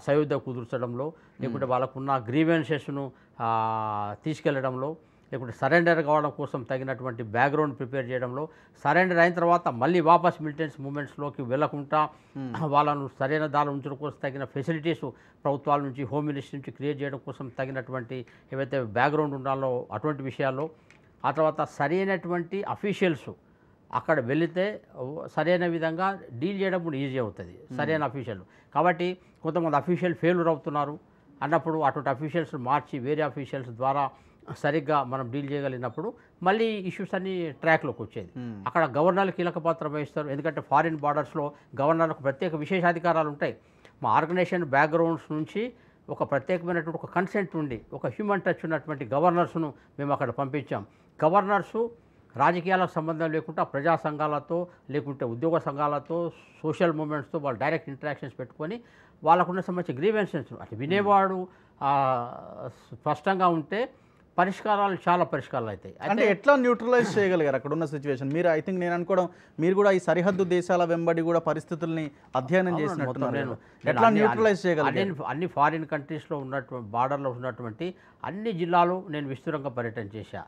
సయోధ్య కుదుర్చడంలో, లేకుంటే వాళ్ళకున్న గ్రీవెన్సెస్ను తీసుకెళ్లడంలో, లేకుంటే సరెండర్ కావడం కోసం తగినటువంటి బ్యాక్గ్రౌండ్ ప్రిపేర్ చేయడంలో, సరెండర్ అయిన తర్వాత మళ్ళీ వాపస్ మిలిటెంట్స్ మూమెంట్స్లోకి వెళ్లకుండా వాళ్ళను సరైన దారి ఉంచడం కోసం తగిన ఫెసిలిటీస్ ప్రభుత్వాల నుంచి, హోమ్ మినిస్ట్రీ నుంచి క్రియేట్ చేయడం కోసం తగినటువంటి ఏవైతే బ్యాక్గ్రౌండ్ ఉండాలో అటువంటి విషయాల్లో, ఆ తర్వాత సరైనటువంటి అఫీషియల్స్ అక్కడ వెళితే సరైన విధంగా డీల్ చేయడం కూడా ఈజీ అవుతుంది, సరైన అఫీషియల్. కాబట్టి కొంతమంది అఫీషియల్ ఫెయిల్యూర్ అవుతున్నారు అన్నప్పుడు అటువంటి అఫీషియల్స్ మార్చి వేరే అఫీషియల్స్ ద్వారా సరిగ్గా మనం డీల్ చేయగలిగినప్పుడు మళ్ళీ ఇష్యూస్ అన్ని ట్రాక్లోకి వచ్చేది. అక్కడ గవర్నర్లు కీలక పాత్ర వహిస్తారు. ఎందుకంటే ఫారిన్ బార్డర్స్లో గవర్నర్లకు ప్రత్యేక విశేషాధికారాలు ఉంటాయి. మా ఆర్గనైజేషన్ బ్యాక్గ్రౌండ్స్ నుంచి ఒక ప్రత్యేకమైనటువంటి ఒక కన్సెంట్ ఉండి ఒక హ్యూమన్ టచ్ ఉన్నటువంటి గవర్నర్స్ను మేము అక్కడ పంపించాం. గవర్నర్సు రాజకీయాలకు సంబంధం లేకుండా ప్రజా సంఘాలతో, లేకుంటే ఉద్యోగ సంఘాలతో, సోషల్ మూమెంట్స్తో వాళ్ళు డైరెక్ట్ ఇంటరాక్షన్స్ పెట్టుకొని వాళ్ళకున్న సంబంధించిన గ్రీవెన్సెస్ అటు వినేవాడు స్పష్టంగా ఉంటే పరిష్కారాలు చాలా పరిష్కారాలు అవుతాయి. అంటే ఎట్లా న్యూట్రలైజ్ చేయగలిగారు అక్కడ ఉన్న సిచ్యువేషన్? మీరు ఐ థింక్ నేను అనుకోవడం మీరు కూడా ఈ సరిహద్దు దేశాల వెంబడి కూడా పరిస్థితుల్ని అధ్యయనం చేసినట్టున్నారు. నేను ఎట్లా న్యూట్రలైజ్ చేయగలిగారు? అన్ని ఫారిన్ కంట్రీస్లో ఉన్నటువంటి బార్డర్లో ఉన్నటువంటి అన్ని జిల్లాలు నేను విస్తృతంగా పర్యటన చేశా.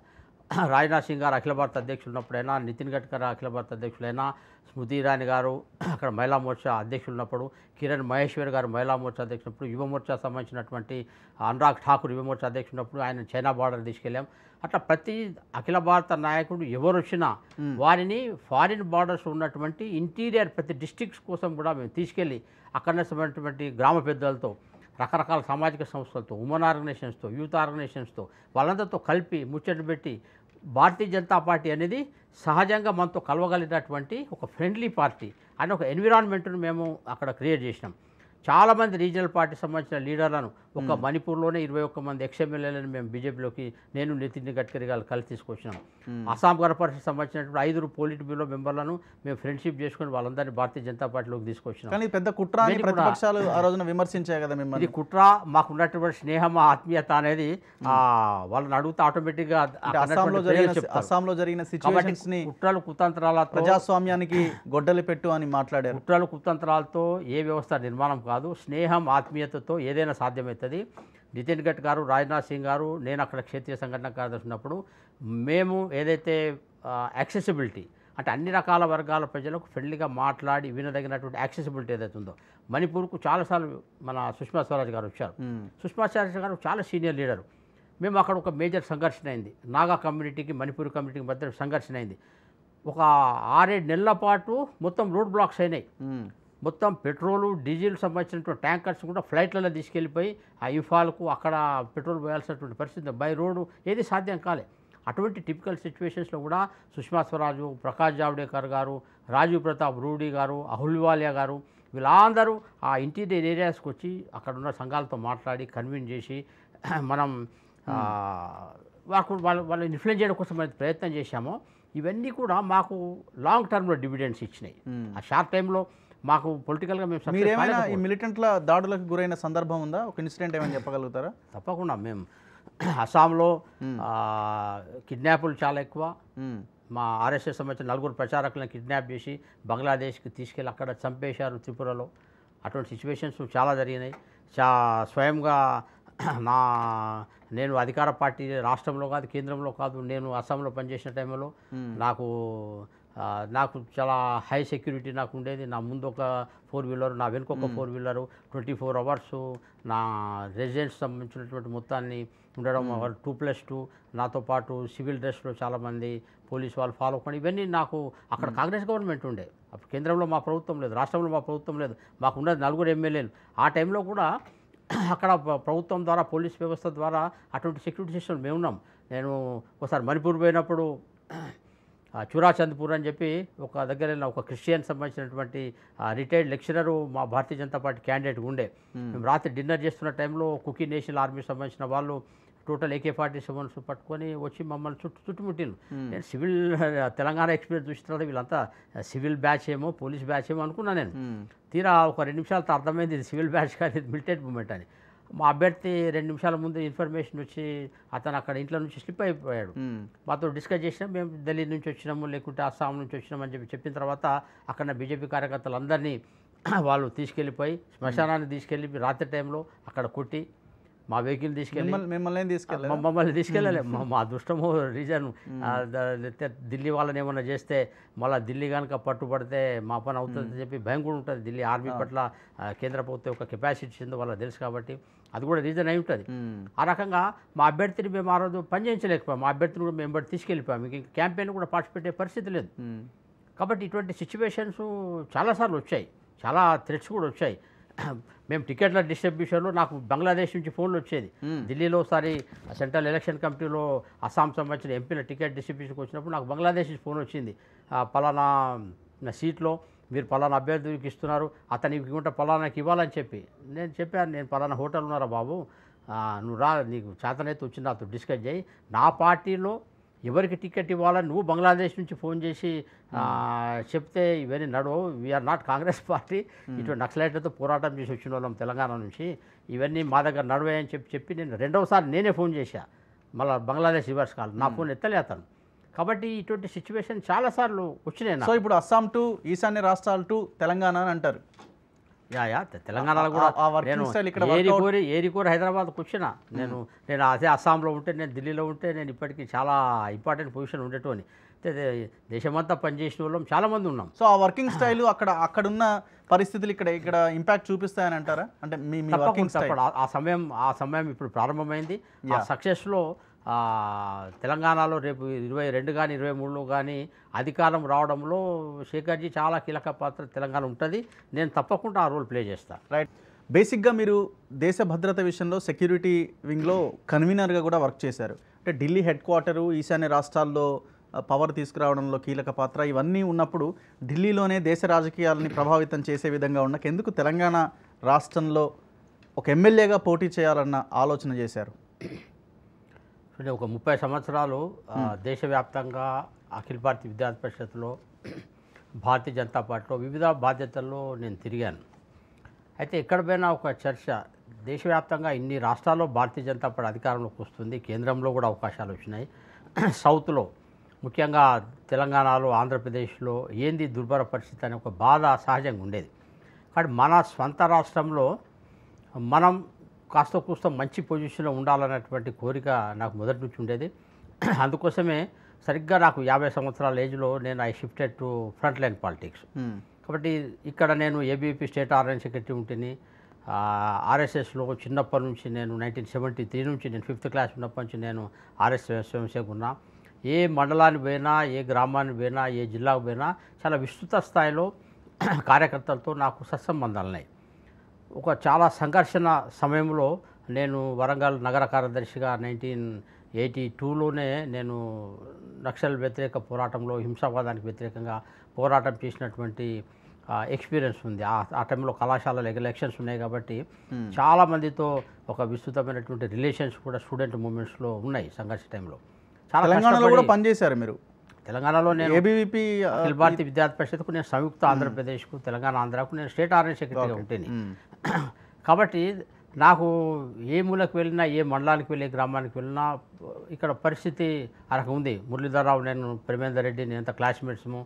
రాజ్నాథ్ సింగ్ గారు అఖిల భారత అధ్యక్షులు ఉన్నప్పుడైనా, నితిన్ గడ్కరీ అఖిల భారత అధ్యక్షులైనా, స్మృతి ఇరానీ గారు అక్కడ మహిళా మోర్చా అధ్యక్షులు ఉన్నప్పుడు, కిరణ్ మహేశ్వరి గారు మహిళా మోర్చా అధ్యక్షున్నప్పుడు, యువ మోర్చా సంబంధించినటువంటి అనురాగ్ ఠాకూర్ యువ మోర్చా అధ్యక్షున్నప్పుడు ఆయన చైనా బార్డర్ తీసుకెళ్ళాం. అట్లా ప్రతి అఖిల భారత నాయకుడు ఎవరు వచ్చినా వారిని ఫారిన్ బార్డర్స్ ఉన్నటువంటి ఇంటీరియర్ ప్రతి డిస్ట్రిక్ట్స్ కోసం కూడా మేము తీసుకెళ్ళి అక్కడ ఉన్నటువంటి గ్రామ పెద్దలతో, రకరకాల సామాజిక సంస్థలతో, ఉమెన్ ఆర్గనైజేషన్స్తో, యూత్ ఆర్గనైజేషన్స్తో వాళ్ళందరితో కలిపి ముచ్చట పెట్టి భారతీయ జనతా పార్టీ అనేది సహజంగా మనతో కలవగలిగినటువంటి ఒక ఫ్రెండ్లీ పార్టీ అని ఒక ఎన్విరాన్మెంట్ను మేము అక్కడ క్రియేట్ చేసినాం. చాలామంది రీజనల్ పార్టీ సంబంధించిన లీడర్లను ఒక మణిపూర్లోనే 21 మంది ఎక్స్ఎమ్మెల్యేలను మేము బీజేపీలోకి నేను నితిన్ గడ్కరీ గారు కలిసి తీసుకొచ్చినాం. అస్సాం గణ పరిషత్ సంబంధించినటువంటి 5 పోలిట్ బ్యూరో మెంబర్లను మేము ఫ్రెండ్షిప్ చేసుకుని వాళ్ళందరినీ భారతీయ జనతా పార్టీలోకి తీసుకొచ్చినాం. కానీ పెద్ద కుట్ర అని ప్రతిపక్షాలు ఆ రోజున విమర్శించాయి కదా మిమ్మల్ని. ఇది కుట్ర, మాకు ఉన్నటువంటి స్నేహం ఆత్మీయత అనేది వాళ్ళని అడుగుతా ఆటోమేటిక్గా అస్సాంలో జరిగిన సిచ్యువేషన్స్ ని కుట్రలు కుతంత్రాలతో ప్రజాస్వామ్యానికి గొడ్డలి పెట్టు అని మాట్లాడారు. కుట్రలు కుతంత్రాలతో ఏ వ్యవస్థ నిర్మాణం కాదు, స్నేహం ఆత్మీయతతో ఏదైనా సాధ్యమవుతుంది. నితిన్ గడ్కరీ గారు, రాజ్నాథ్ సింగ్ గారు, నేను అక్కడ క్షేత్రీయ సంఘటన కార్యదర్శి ఉన్నప్పుడు మేము ఏదైతే యాక్సెసిబిలిటీ అంటే అన్ని రకాల వర్గాల ప్రజలకు ఫ్రెండ్లీగా మాట్లాడి వినదగినటువంటి యాక్సెసిబిలిటీ ఏదైతే ఉందో, మణిపూర్కు చాలాసార్లు మన సుష్మా స్వరాజ్ గారు వచ్చారు. సుష్మా స్వరాజ్ గారు చాలా సీనియర్ లీడరు. మేము అక్కడ ఒక మేజర్ సంఘర్షణ అయింది. నాగా కమ్యూనిటీకి మణిపూర్ కమ్యూనిటీకి మధ్య సంఘర్షణ అయింది. ఒక 6-7 నెలల పాటు మొత్తం రోడ్ బ్లాక్స్ అయినాయి. మొత్తం పెట్రోలు డీజిల్ సంబంధించినటువంటి ట్యాంకర్స్ కూడా ఫ్లైట్లలో తీసుకెళ్ళిపోయి ఆ ఇంఫాల్కు అక్కడ పెట్రోల్ పోయాల్సినటువంటి పరిస్థితి, బై రోడ్డు ఏది సాధ్యం కాలే. అటువంటి టిపికల్ సిచ్యువేషన్స్లో కూడా సుష్మా స్వరాజు, ప్రకాష్ జావడేకర్ గారు, రాజీవ్ ప్రతాప్ రూడీ గారు, అహుల్వాలియా గారు వీళ్ళందరూ ఆ ఇంటీరియర్ ఏరియాస్కి వచ్చి అక్కడ ఉన్న సంఘాలతో మాట్లాడి కన్విన్స్ చేసి మనం వాళ్ళు ఇన్ఫ్లుయెన్స్ చేయడం కోసం మనం ప్రయత్నం చేశామో ఇవన్నీ కూడా మాకు లాంగ్ టర్మ్లో డివిడెండ్స్ ఇచ్చినాయి. ఆ షార్ట్ టైంలో మాకు పొలిటికల్గా మేము మీరేమైనా ఈ మిలిటెంట్ల దాడులకు గురైన సందర్భం ఉందా? ఒక ఇన్సిడెంట్ ఏమైనా చెప్పగలుగుతారా? తప్పకుండా. మేము అస్సాంలో కిడ్నాపులు చాలా ఎక్కువ. మా ఆర్ఎస్ఎస్ సంబంధించిన 4 ప్రచారకులను కిడ్నాప్ చేసి బంగ్లాదేశ్కి తీసుకెళ్ళి అక్కడ చంపేశారు త్రిపురలో. అటువంటి సిచ్యువేషన్స్ చాలా జరిగినాయి. స్వయంగా నేను అధికార పార్టీ రాష్ట్రంలో కాదు, కేంద్రంలో కాదు, నేను అస్సాంలో పనిచేసిన టైంలో నాకు చాలా హై సెక్యూరిటీ నాకు ఉండేది. నా ముందు ఒక 4 వీలర్, నా వెనుక ఒక 4 వీలరు, 24 అవర్స్ నా రెసిడెన్స్ సంబంధించినటువంటి మొత్తాన్ని ఉండడం, 2+2 నాతో పాటు సివిల్ డ్రెస్లో చాలామంది పోలీసు వాళ్ళు ఫాలో అవ్వడం, ఇవన్నీ నాకు అక్కడ కాంగ్రెస్ గవర్నమెంట్ ఉండే. అప్పుడు కేంద్రంలో మా ప్రభుత్వం లేదు, రాష్ట్రంలో మా ప్రభుత్వం లేదు, మాకు ఉన్నది 4 ఎమ్మెల్యేలు. ఆ టైంలో కూడా అక్కడ ప్రభుత్వం ద్వారా, పోలీస్ వ్యవస్థ ద్వారా అటువంటి సెక్యూరిటీ సిస్టమ్ మేము ఉన్నాం. నేను ఒకసారి మణిపూర్ పోయినప్పుడు చూరాచంద్పూర్ అని చెప్పి ఒక దగ్గర ఒక క్రిస్టియన్ సంబంధించినటువంటి రిటైర్డ్ లెక్చరరు మా భారతీయ జనతా పార్టీ క్యాండిడేట్ ఉండే. మేము రాత్రి డిన్నర్ చేస్తున్న టైంలో కుకీ నేషనల్ ఆర్మీ సంబంధించిన వాళ్ళు టోటల్ AK-47 పట్టుకొని వచ్చి మమ్మల్ని చుట్టుముట్టిను. నేను సివిల్ తెలంగాణ ఎక్స్పీరియన్స్ చూసిన తర్వాత వీళ్ళంతా సివిల్ బ్యాచ్ ఏమో, పోలీస్ బ్యాచ్ ఏమో అనుకున్నా నేను. తీరా ఒక 2 నిమిషాలతో అర్థమైంది ఇది సివిల్ బ్యాచ్ కాదు, ఇది మిలిటెంట్ మూమెంట్ అని. మా అభ్యర్థి 2 నిమిషాల ముందు ఇన్ఫర్మేషన్ వచ్చి అతను అక్కడ ఇంట్లో నుంచి స్లిప్ అయిపోయాడు. మాతో డిస్కస్ చేసినాం, మేము ఢిల్లీ నుంచి వచ్చినాము లేకుంటే అస్సాం నుంచి వచ్చినామని చెప్పిన తర్వాత అక్కడ బీజేపీ కార్యకర్తలందరినీ వాళ్ళు తీసుకెళ్ళిపోయి శ్మశానాన్ని తీసుకెళ్ళి రాత్రి టైంలో అక్కడ కొట్టి మా వెహికల్ మమ్మల్ని తీసుకెళ్ళలే. మా అదృష్టము రీజన్ ఢిల్లీ వాళ్ళని ఏమన్నా చేస్తే మళ్ళీ ఢిల్లీ కనుక పట్టుబడితే మా పని అవుతుందని చెప్పి భయం కూడా ఉంటుంది. ఢిల్లీ ఆర్మీ పట్ల కేంద్ర ప్రభుత్వం యొక్క కెపాసిటీ ఉందో వాళ్ళకి తెలుసు కాబట్టి అది కూడా రీజన్ అయి ఉంటుంది. ఆ రకంగా మా అభ్యర్థిని మేము ఆ రోజు పని చేయించలేకపోయాం. మా అభ్యర్థిని కూడా మేము తీసుకెళ్ళిపోయాం. ఇంక క్యాంపెయిన్ కూడా పార్టిసిపేట్ అయ్యే పరిస్థితి లేదు. కాబట్టి ఇటువంటి సిచ్యువేషన్స్ చాలాసార్లు వచ్చాయి, చాలా థ్రెట్స్ కూడా వచ్చాయి. మేము టికెట్ల డిస్ట్రిబ్యూషన్లో నాకు బంగ్లాదేశ్ నుంచి ఫోన్లు వచ్చేది. ఢిల్లీలో ఒకసారి సెంట్రల్ ఎలక్షన్ కమిటీలో అస్సాం సంబంధించిన ఎంపీల టికెట్ డిస్ట్రిబ్యూషన్కి వచ్చినప్పుడు నాకు బంగ్లాదేశ్ నుంచి ఫోన్ వచ్చింది. పలానా సీట్లో మీరు పలానా అభ్యర్థికి ఇస్తున్నారు, అతను ఇవ్వకుంటే పలానాకి ఇవ్వాలని చెప్పి నేను చెప్పాను. నేను పలానా హోటల్ ఉన్నారా బాబు, నువ్వు రా, నీకు చేతనైతే వచ్చి నాతో డిస్కస్ చేయి, నా పార్టీలో ఎవరికి టికెట్ ఇవ్వాలని నువ్వు బంగ్లాదేశ్ నుంచి ఫోన్ చేసి చెప్తే ఇవన్నీ నడవు. వీఆర్ నాట్ కాంగ్రెస్ పార్టీ, ఇటు నక్సలైట్లతో పోరాటం చేసి వచ్చిన వాళ్ళం తెలంగాణ నుంచి, ఇవన్నీ మా దగ్గర నడవే అని చెప్పి నేను 2వ సారి నేనే ఫోన్ చేశా. మళ్ళీ బంగ్లాదేశ్ రివర్స్ కాల్, నా ఫోన్ ఎత్తలే అతను. కాబట్టి ఇటువంటి సిచ్యువేషన్ చాలాసార్లు వచ్చినాయి నాకు. సో ఇప్పుడు అస్సాం టు ఈశాన్య రాష్ట్రాలు టు తెలంగాణ అని అంటారు. యా తెలంగాణలో కూడా ఆ working నేను style ఇక్కడ ఏరికోరి హైదరాబాద్కి వచ్చిన నేను అదే అస్సాంలో ఉంటే, నేను ఢిల్లీలో ఉంటే నేను ఇప్పటికీ చాలా ఇంపార్టెంట్ పొజిషన్ ఉండేటోని. అయితే దేశమంతా పనిచేసిన వాళ్ళం చాలామంది ఉన్నాం. సో ఆ వర్కింగ్ స్టైల్ అక్కడున్న పరిస్థితులు ఇక్కడ ఇంపాక్ట్ చూపిస్తాయని అంటారా? అంటే మీ వర్కింగ్ స్టైల్ తప్పకుండా ఆ సమయం ఇప్పుడు ప్రారంభమైంది. ఆ సక్సెస్లో తెలంగాణలో రేపు 22 కానీ 23లో కానీ అధికారం రావడంలో శేఖర్జీ చాలా కీలక పాత్ర తెలంగాణ ఉంటుంది. నేను తప్పకుండా ఆ రోల్ ప్లే చేస్తాను. రైట్. బేసిక్గా మీరు దేశ భద్రత విషయంలో సెక్యూరిటీ వింగ్లో కన్వీనర్గా కూడా వర్క్ చేశారు. అంటే ఢిల్లీ హెడ్ క్వార్టరు, ఈశాన్య రాష్ట్రాల్లో పవర్ తీసుకురావడంలో కీలక పాత్ర ఇవన్నీ ఉన్నప్పుడు ఢిల్లీలోనే దేశ రాజకీయాలని ప్రభావితం చేసే విధంగా ఎందుకు తెలంగాణ రాష్ట్రంలో ఒక ఎమ్మెల్యేగా పోటీ చేయాలన్న ఆలోచన చేశారు? అంటే ఒక 30 సంవత్సరాలు దేశవ్యాప్తంగా అఖిల భారతీయ విద్యార్థి పరిషత్లో, భారతీయ జనతా పార్టీలో వివిధ బాధ్యతల్లో నేను తిరిగాను. అయితే ఎక్కడ పోయినా ఒక చర్చ, దేశవ్యాప్తంగా ఇన్ని రాష్ట్రాల్లో భారతీయ జనతా పార్టీ అధికారంలోకి వస్తుంది, కేంద్రంలో కూడా అవకాశాలు వచ్చినాయి. సౌత్లో ముఖ్యంగా తెలంగాణలో, ఆంధ్రప్రదేశ్లో ఏంది దుర్భర పరిస్థితి అనే ఒక బాధ సహజంగా ఉండేది. కానీ మన స్వంత రాష్ట్రంలో మనం కాస్త కూస్త మంచి పొజిషన్లో ఉండాలన్నటువంటి కోరిక నాకు మొదటి నుంచి ఉండేది. అందుకోసమే సరిగ్గా నాకు 50 సంవత్సరాల ఏజ్లో నేను I shifted to front line politics. కాబట్టి ఇక్కడ నేను ఏబీవీపీ స్టేట్ ఆర్గనైజింగ్ సెక్రటరీ ఉంటేని, ఆర్ఎస్ఎస్లో చిన్నప్పటి నుంచి నేను 1973 నుంచి నేను 5th క్లాస్ ఉన్నప్పటి నుంచి నేను ఆర్ఎస్ఎస్ స్వయంసేవకు ఉన్నా. ఏ మండలానికి పోయినా, ఏ గ్రామానికి పోయినా, ఏ జిల్లాకు పోయినా చాలా విస్తృత స్థాయిలో కార్యకర్తలతో నాకు సత్సంబంధాలు ఉన్నాయి. ఒక చాలా సంఘర్షణ సమయంలో నేను వరంగల్ నగర కార్యదర్శిగా 1982లోనే నేను నక్సల్ వ్యతిరేక పోరాటంలో, హింసావాదానికి వ్యతిరేకంగా పోరాటం చేసినటువంటి ఎక్స్పీరియన్స్ ఉంది. ఆ టైంలో కళాశాలలో ఎలక్షన్స్ ఉన్నాయి కాబట్టి చాలామందితో ఒక విస్తృతమైనటువంటి రిలేషన్స్ కూడా స్టూడెంట్ మూమెంట్స్లో ఉన్నాయి. సంఘర్షణ టైంలో చాలా తెలంగాణలో కూడా పనిచేశారు మీరు. తెలంగాణలో నేను ఏబీవీపీ అఖిల భారతీయ విద్యార్థి పరిషత్కు నేను సంయుక్త ఆంధ్రప్రదేశ్కు, తెలంగాణ ఆంధ్రాకు నేను స్టేట్ ఆర్గనైజింగ్ సెక్రటరీగా ఉంటేని. కాబట్టి నాకు ఏ మూలకు వెళ్ళినా, ఏ మండలానికి వెళ్ళి, ఏ గ్రామానికి వెళ్ళినా ఇక్కడ పరిస్థితి ఆ రకం ఉంది. మురళీధరరావు, నేను ప్రేమేందర్ రెడ్డి, నేను అంతా క్లాస్మేట్స్ము.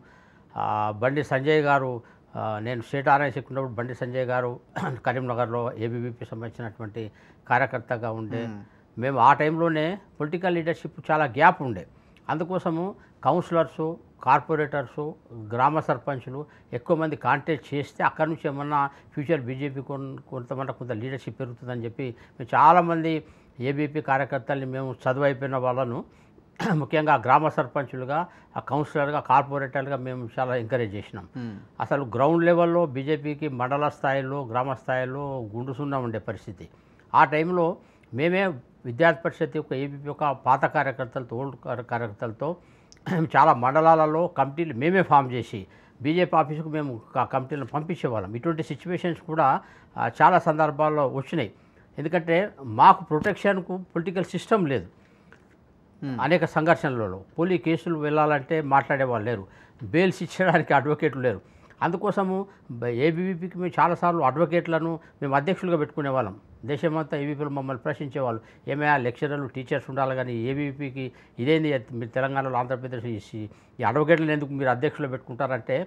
బండి సంజయ్ గారు, నేను స్టేట్ ఆర్గనైజింగ్ ఉన్నప్పుడు బండి సంజయ్ గారు కరీంనగర్లో ఏబీవీపీ సంబంధించినటువంటి కార్యకర్తగా ఉండే. మేము ఆ టైంలోనే పొలిటికల్ లీడర్షిప్ చాలా గ్యాప్ ఉండే. అందుకోసము కౌన్సిలర్సు, కార్పొరేటర్సు, గ్రామ సర్పంచులు ఎక్కువ మంది కాంటాక్ట్ చేస్తే అక్కడి నుంచి ఏమన్నా ఫ్యూచర్ బీజేపీ కొంత లీడర్షిప్ పెరుగుతుందని చెప్పి మేము చాలామంది ఏబీపీ కార్యకర్తల్ని మేము చదువు అయిపోయిన వాళ్ళను ముఖ్యంగా గ్రామ సర్పంచులుగా, కౌన్సిలర్గా, కార్పొరేటర్గా మేము చాలా ఎంకరేజ్ చేసినాం. అసలు గ్రౌండ్ లెవెల్లో బీజేపీకి మండల స్థాయిలో, గ్రామ స్థాయిలో గుండుసున్నా ఉండే పరిస్థితి. ఆ టైంలో మేమే విద్యార్థి పరిషత్ యొక్క ఏబీపీ యొక్క పాత కార్యకర్తలతో, ఓల్డ్ కార్యకర్తలతో చాలా మండలాలలో కమిటీలు మేమే ఫామ్ చేసి బీజేపీ ఆఫీసుకు మేము కమిటీలను పంపించేవాళ్ళం. ఇటువంటి సిచ్యువేషన్స్ కూడా చాలా సందర్భాల్లో వచ్చినాయి. ఎందుకంటే మాకు ప్రొటెక్షన్కు పొలిటికల్ సిస్టమ్ లేదు. అనేక సంఘర్షణలలో పోలీస్ కేసులు వెళ్ళాలంటే మాట్లాడేవాళ్ళు లేరు, బెయిల్స్ ఇచ్చడానికి అడ్వకేట్లు లేరు. అందుకోసము ఏబీవీపీకి మేము చాలాసార్లు అడ్వకేట్లను మేము అధ్యక్షులుగా పెట్టుకునేవాళ్ళం. దేశమంతా ఏబీవీపీలు మమ్మల్ని ప్రశ్నించేవాళ్ళు, ఏమైనా లెక్చరర్లు, టీచర్స్ ఉండాలి కానీ ఏబీవీపీకి ఇదేంది, మీరు తెలంగాణలో, ఆంధ్రప్రదేశ్ ఈ అడ్వకేట్లను ఎందుకు మీరు అధ్యక్షులు పెట్టుకుంటారంటే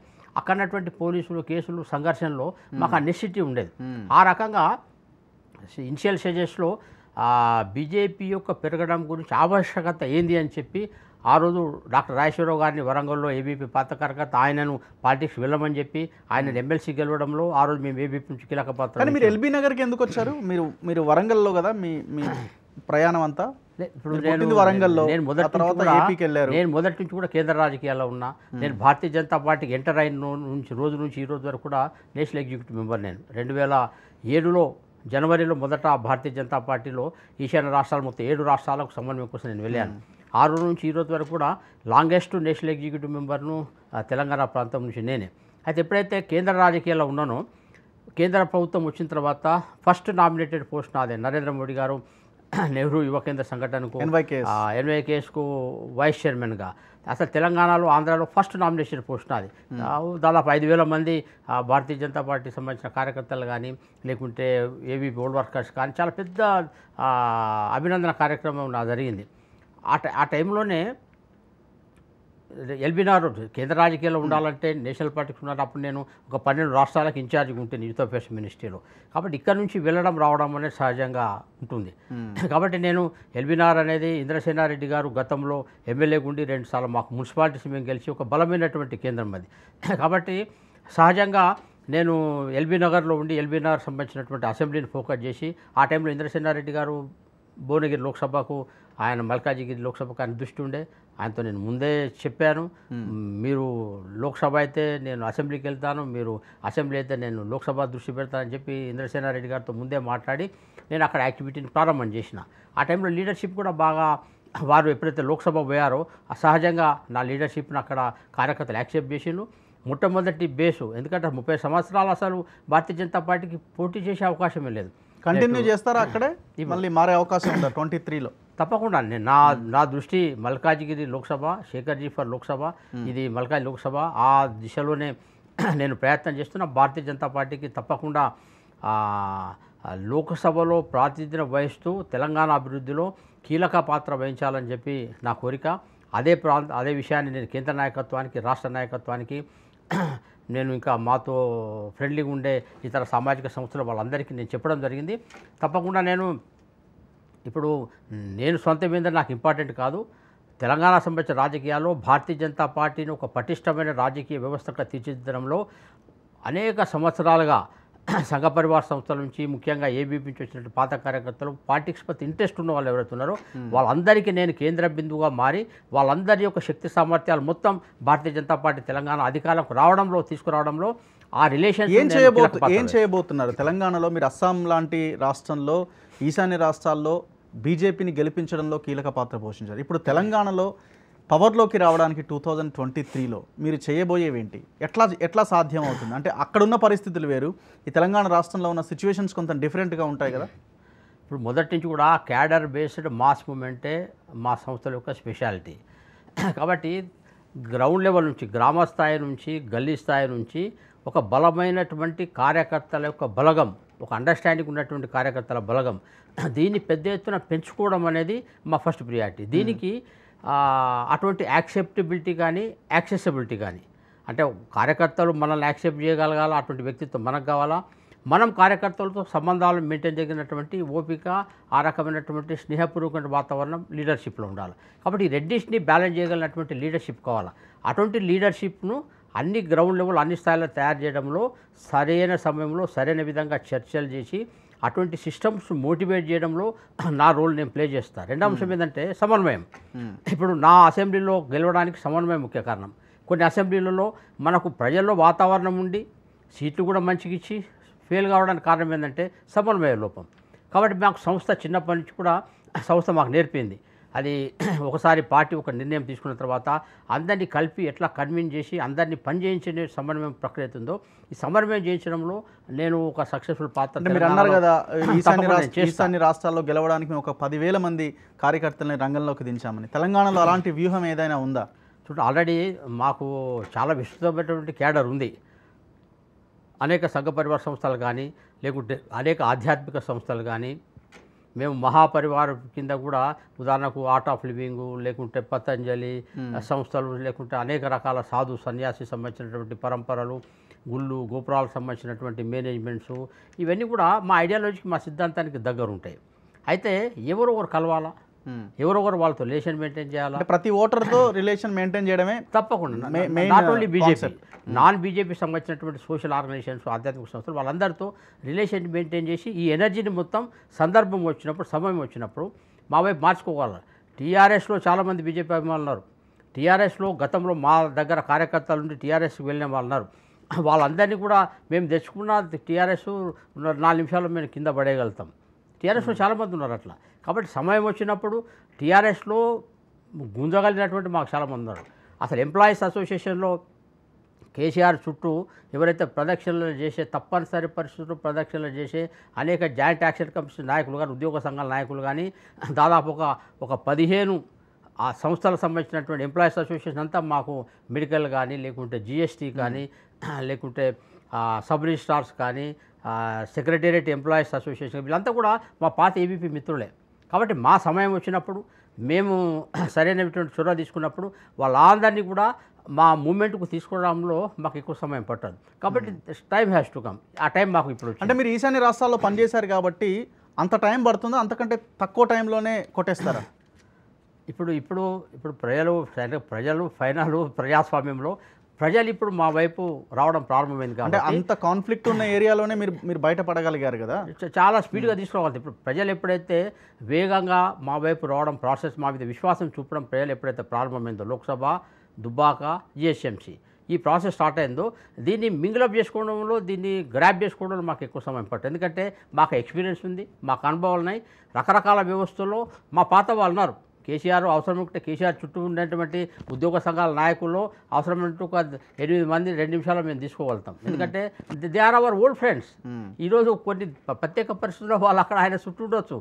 అక్కడటువంటి పోలీసులు, కేసులు, సంఘర్షణలో మాకు ఆ నెసిటీ ఉండేది. ఆ రకంగా ఇనిషియల్ స్టేజెస్లో బీజేపీ యొక్క పెరగడం గురించి ఆవశ్యకత ఏంది అని చెప్పి ఆ రోజు డాక్టర్ రాజేశ్వరరావు గారిని వరంగల్లో ఏబీపీ పాత కార్యకర్త, ఆయనను పాలిటిక్స్ వెళ్ళమని చెప్పి ఆయన ఎమ్మెల్సీ గెలవడంలో ఆ రోజు మేము ఏబీపీ నుంచి కీలక పాత్ర. కానీ మీరు ఎల్బీ నగర్కి ఎందుకు వచ్చారు? మీరు వరంగల్లో కదా మీ ప్రయాణం అంతా? ఇప్పుడు వరంగల్లో నేను మొదటి నుంచి కూడా కేంద్ర రాజకీయాల్లో ఉన్నా. నేను భారతీయ జనతా పార్టీకి ఎంటర్ అయిన రోజు నుంచి ఈ రోజు వరకు కూడా నేషనల్ ఎగ్జిక్యూటివ్ మెంబర్. నేను 2007లో జనవరిలో మొదట భారతీయ జనతా పార్టీలో ఈశాన్య రాష్ట్రాలు మొత్తం 7 రాష్ట్రాలకు సమన్వయం కోసం నేను వెళ్ళాను. ఆ రోజు నుంచి ఈ రోజు వరకు కూడా లాంగెస్ట్ నేషనల్ ఎగ్జిక్యూటివ్ మెంబర్ను తెలంగాణ ప్రాంతం నుంచి నేనే. అయితే ఎప్పుడైతే కేంద్ర రాజకీయాల్లో ఉన్నానో, కేంద్ర ప్రభుత్వం వచ్చిన తర్వాత ఫస్ట్ నామినేటెడ్ పోస్ట్ నాదే. నరేంద్ర మోడీ గారు నెహ్రూ యువ కేంద్ర సంఘటనకు ఎన్వైకేఎస్కు వైస్ చైర్మన్గా, అసలు తెలంగాణలో, ఆంధ్రాలో ఫస్ట్ నామినేషన్ పోస్ట్ నాది. దాదాపు 5,000 మంది భారతీయ జనతా పార్టీకి సంబంధించిన కార్యకర్తలు కానీ, లేకుంటే ఏబీపీ ఓల్డ్ వర్కర్స్ కానీ చాలా పెద్ద అభినందన కార్యక్రమం నా జరిగింది. ఆ టైంలోనే ఎల్బీనార్ కేంద్ర రాజకీయాల్లో ఉండాలంటే నేషనల్ పార్టీకి ఉండాలి. అప్పుడు నేను ఒక 12 రాష్ట్రాలకు ఇన్ఛార్జ్గా ఉంటే యూత్ అఫేర్స్ మినిస్ట్రీలో. కాబట్టి ఇక్కడ నుంచి వెళ్ళడం రావడం అనేది సహజంగా ఉంటుంది. కాబట్టి నేను ఎల్బీనార్ అనేది ఇంద్రసేనారెడ్డి గారు గతంలో ఎమ్మెల్యేగా ఉండి 2 సార్లు మాకు మున్సిపాలిటీస్ మేము గెలిచి ఒక బలమైనటువంటి కేంద్రం అది. కాబట్టి సహజంగా నేను ఎల్బీ నగర్లో ఉండి ఎల్బీనార్ సంబంధించినటువంటి అసెంబ్లీని ఫోకస్ చేసి, ఆ టైంలో ఇంద్రసేనారెడ్డి గారు భువనగిరి లోక్సభకు, ఆయన మల్కాజిగిరి లోక్సభకు ఆయన దృష్టి ఉండే. ఆయనతో నేను ముందే చెప్పాను, మీరు లోక్సభ అయితే నేను అసెంబ్లీకి వెళ్తాను, మీరు అసెంబ్లీ అయితే నేను లోక్సభ దృష్టి పెడతానని చెప్పి ఇంద్రసేనారెడ్డి గారితో ముందే మాట్లాడి నేను అక్కడ యాక్టివిటీని ప్రారంభం చేసిన. ఆ టైంలో లీడర్షిప్ కూడా బాగా, వారు ఎప్పుడైతే లోక్సభ పోయారో సహజంగా నా లీడర్షిప్ని అక్కడ కార్యకర్తలు యాక్సెప్ట్ చేసిండ్రు. మొట్టమొదటి బేసు, ఎందుకంటే 30 సంవత్సరాలు అసలు భారతీయ జనతా పార్టీకి పోటీ చేసే అవకాశమే లేదు. కంటిన్యూ చేస్తారా అక్కడే, మళ్ళీ మారే అవకాశం ఉందా 23లో? తప్పకుండా. నేను నా దృష్టి మల్కాజిగిరి లోక్సభ, శేఖర్జీ ఫర్ లోక్సభ, ఇది మల్కాజ్ లోక్సభ, ఆ దిశలోనే నేను ప్రయత్నం చేస్తున్నా. భారతీయ జనతా పార్టీకి తప్పకుండా లోక్సభలో ప్రాతినిధ్యం వహిస్తూ తెలంగాణ అభివృద్ధిలో కీలక పాత్ర వహించాలని చెప్పి నా కోరిక. అదే విషయాన్ని నేను కేంద్ర నాయకత్వానికి, రాష్ట్ర నాయకత్వానికి, నేను ఇంకా మాతో ఫ్రెండ్లీగా ఉండే ఇతర సామాజిక సంస్థలు వాళ్ళందరికీ నేను చెప్పడం జరిగింది. తప్పకుండా నేను సొంత మీద నాకు ఇంపార్టెంట్ కాదు. తెలంగాణ సంబంధించిన రాజకీయాల్లో భారతీయ జనతా పార్టీని ఒక పటిష్టమైన రాజకీయ వ్యవస్థగా తీర్చిదిద్దడంలో అనేక సంవత్సరాలుగా సంఘ పరివార సంస్థల నుంచి, ముఖ్యంగా ఏబీపీ నుంచి వచ్చినట్టు పాత కార్యకర్తలు, పార్టీకి పట్ల ఇంట్రెస్ట్ ఉన్న వాళ్ళు ఎవరైతే ఉన్నారో వాళ్ళందరికీ నేను కేంద్ర బిందువుగా మారి వాళ్ళందరి యొక్క శక్తి సామర్థ్యాలు మొత్తం భారతీయ జనతా పార్టీ తెలంగాణ అధికారంకు తీసుకురావడంలో ఆ రిలేషన్ ఏం చేయబోతున్నారు? తెలంగాణలో మీరు అస్సాం లాంటి రాష్ట్రంలో, ఈశాన్య రాష్ట్రాల్లో బీజేపీని గెలిపించడంలో కీలక పాత్ర పోషించారు. ఇప్పుడు తెలంగాణలో పవర్లోకి రావడానికి 2023లో మీరు చేయబోయేవేంటి? ఎట్లా సాధ్యం అవుతుంది? అంటే అక్కడున్న పరిస్థితులు వేరు, ఈ తెలంగాణ రాష్ట్రంలో ఉన్న సిచ్యువేషన్స్ కొంత డిఫరెంట్గా ఉంటాయి కదా. ఇప్పుడు మొదటి నుంచి కూడా క్యాడర్ బేస్డ్ మాస్ మూమెంటే మా సంస్థల యొక్క స్పెషాలిటీ. కాబట్టి గ్రౌండ్ లెవెల్ నుంచి, గ్రామ స్థాయి నుంచి, గల్లీ స్థాయి నుంచి ఒక బలమైనటువంటి కార్యకర్తల యొక్క బలగం, ఒక అండర్స్టాండింగ్ ఉన్నటువంటి కార్యకర్తల బలగం, దీన్ని పెద్ద ఎత్తున పెంచుకోవడం అనేది మా ఫస్ట్ ప్రియారిటీ. దీనికి అటువంటి యాక్సెప్టబిలిటీ కానీ, యాక్సెసిబిలిటీ కానీ, అంటే కార్యకర్తలు మనల్ని యాక్సెప్ట్ చేయగలగాల, అటువంటి వ్యక్తిత్వం మనకు కావాలా, మనం కార్యకర్తలతో సంబంధాలు మెయింటైన్ చేయగలిగినటువంటి ఓపిక, ఆ రకమైనటువంటి స్నేహపూర్వకమైన వాతావరణం లీడర్షిప్లో ఉండాలి. కాబట్టి ఈ రెడ్డిష్ని బ్యాలెన్స్ చేయగలిగినటువంటి లీడర్షిప్ కావాలా. అటువంటి లీడర్షిప్ను అన్ని గ్రౌండ్ లెవెల్, అన్ని స్థాయిలో తయారు చేయడంలో సరైన సమయంలో సరైన విధంగా చర్చలు చేసి అటువంటి సిస్టమ్స్ మోటివేట్ చేయడంలో నా రోల్ నేను ప్లే చేస్తాను. రెండో అంశం ఏంటంటే సమన్వయం. ఇప్పుడు నా అసెంబ్లీలో గెలవడానికి సమన్వయం ముఖ్య కారణం. కొన్ని అసెంబ్లీలలో మనకు ప్రజల్లో వాతావరణం ఉండి సీట్లు కూడా మంచిగా ఇచ్చి ఫెయిల్ కావడానికి కారణం ఏంటంటే సమన్వయ లోపం. కాబట్టి మాకు సంస్థ చిన్నప్పటి నుంచి కూడా సంస్థ మాకు నేర్పింది. అది ఒకసారి పార్టీ ఒక నిర్ణయం తీసుకున్న తర్వాత అందరినీ కలిపి ఎట్లా కన్విన్స్ చేసి అందరినీ పనిచేయించే సమన్వయం ప్రక్రియ ఉందో, ఈ సమన్వయం చేయించడంలో నేను ఒక సక్సెస్ఫుల్ పాత్ర. మీరు అన్నారు కదా ఈశాన్య రాష్ట్రాల్లో గెలవడానికి మేము ఒక 10,000 మంది కార్యకర్తలని రంగంలోకి దించామని. తెలంగాణలో అలాంటి వ్యూహం ఏదైనా ఉందా? చూడండి, ఆల్రెడీ మాకు చాలా విస్తృతమైనటువంటి క్యాడర్ ఉంది. అనేక సంఘ పరివార సంస్థలు కానీ, లేకుంటే అనేక ఆధ్యాత్మిక సంస్థలు కానీ, మేము మహాపరివారం కింద కూడా ఉదాహరణకు ఆర్ట్ ఆఫ్ లివింగ్, లేకుంటే పతంజలి సంస్థలు, లేకుంటే అనేక రకాల సాధు సన్యాసి సంబంధించినటువంటి పరంపరలు, గుళ్ళు గోపురాలకు సంబంధించినటువంటి మేనేజ్మెంట్స్, ఇవన్నీ కూడా మా ఐడియాలజీకి, మా సిద్ధాంతానికి దగ్గర ఉంటాయి. అయితే ఎవరొకరు కలవాలా, ఎవరొకరు వాళ్ళతో రిలేషన్ మెయింటైన్ చేయాలా. ప్రతి ఓటర్తో రిలేషన్ మెయింటైన్ చేయడమే తప్పకుండా. Not only BJP, non BJP సంబంధించినటువంటి సోషల్ ఆర్గనైజేషన్స్, ఆధ్యాత్మిక సంస్థలు, వాళ్ళందరితో రిలేషన్ మెయింటైన్ చేసి ఈ ఎనర్జీని మొత్తం సందర్భం వచ్చినప్పుడు, సమయం వచ్చినప్పుడు మా వైపు మార్చుకోవాలి. టీఆర్ఎస్లో చాలామంది బీజేపీ అభిమానులు ఉన్నారు. టీఆర్ఎస్లో గతంలో మా దగ్గర కార్యకర్తలు నుండి టీఆర్ఎస్కి వెళ్ళిన వాళ్ళు ఉన్నారు. వాళ్ళందరినీ కూడా మేము తెచ్చుకున్న టీఆర్ఎస్ 4 నిమిషాల్లో మేము కింద పడేయగలుగుతాం. టీఆర్ఎస్లో చాలామంది ఉన్నారు అట్లా. కాబట్టి సమయం వచ్చినప్పుడు టీఆర్ఎస్లో గుంజగలిగినటువంటి మాకు చాలామంది ఉన్నారు. అసలు ఎంప్లాయీస్ అసోసియేషన్లో కేసీఆర్ చుట్టూ ఎవరైతే ప్రదక్షిణలు చేసే, తప్పనిసరి పరిస్థితుల్లో ప్రదక్షిణలు చేసే అనేక జాయింట్ యాక్షన్ కమిషన్ నాయకులు కానీ, ఉద్యోగ సంఘాల నాయకులు కానీ, దాదాపు ఒక 15 ఆ సంస్థలకు సంబంధించినటువంటి ఎంప్లాయీస్ అసోసియేషన్ అంతా మాకు మెడికల్ కానీ, లేకుంటే జిఎస్టీ కానీ, లేకుంటే సబ్ రిజిస్ట్రార్స్ కానీ, సెక్రటేరియట్ ఎంప్లాయీస్ అసోసియేషన్, వీళ్ళంతా కూడా మా పాత ఏబీపీ మిత్రులే. కాబట్టి మా సమయం వచ్చినప్పుడు మేము సరైనటువంటి చొరవ తీసుకున్నప్పుడు వాళ్ళందరినీ కూడా మా మూమెంట్కు తీసుకోవడంలో మాకు ఎక్కువ సమయం పట్టదు. కాబట్టి టైం హ్యాస్ టు కమ్. ఆ టైం మాకు ఇప్పుడు అంటే మీరు ఈశాన్య రాష్ట్రాల్లో పనిచేశారు కాబట్టి అంత టైం పడుతుందా, అంతకంటే తక్కువ టైంలోనే కొట్టేస్తారా? ఇప్పుడు ఇప్పుడు ఇప్పుడు ప్రజలు ఫైనల్ ప్రజాస్వామ్యంలో ప్రజలు ఇప్పుడు మా వైపు రావడం ప్రారంభమైంది అంటే కాబట్టి అంత కాన్ఫ్లిక్ట్ ఉన్న ఏరియాలోనే మీరు బయటపడగలిగారు కదా. చాలా స్పీడ్గా తీసుకురావాలి. ఇప్పుడు ప్రజలు ఎప్పుడైతే వేగంగా మా వైపు రావడం, ప్రాసెస్ మా మీద విశ్వాసం చూపడం ప్రజలు ఎప్పుడైతే ప్రారంభమైందో, లోక్సభ, దుబ్బాక, జిహెచ్ఎంసీ ఈ ప్రాసెస్ స్టార్ట్ అయిందో, దీన్ని మింగిలప్ చేసుకోవడంలో, దీన్ని గ్రాప్ చేసుకోవడంలో మాకు ఎక్కువ సమయం పట్టింది. ఎందుకంటే మాకు ఎక్స్పీరియన్స్ ఉంది, మాకు అనుభవాలు ఉన్నాయి. రకరకాల వ్యవస్థల్లో మా పాత వాళ్ళు ఉన్నారు. కేసీఆర్ అవసరమంటే కేసీఆర్ చుట్టూ ఉన్నటువంటి ఉద్యోగ సంఘాల నాయకుల్లో అవసరమంటూ ఒక 8 మంది 2 నిమిషాలు మేము తీసుకోగలుగుతాం. ఎందుకంటే they are our old friends. ఈరోజు కొన్ని ప్రత్యేక పరిస్థితుల్లో వాళ్ళు అక్కడ ఆయన చుట్టూ ఉండొచ్చు.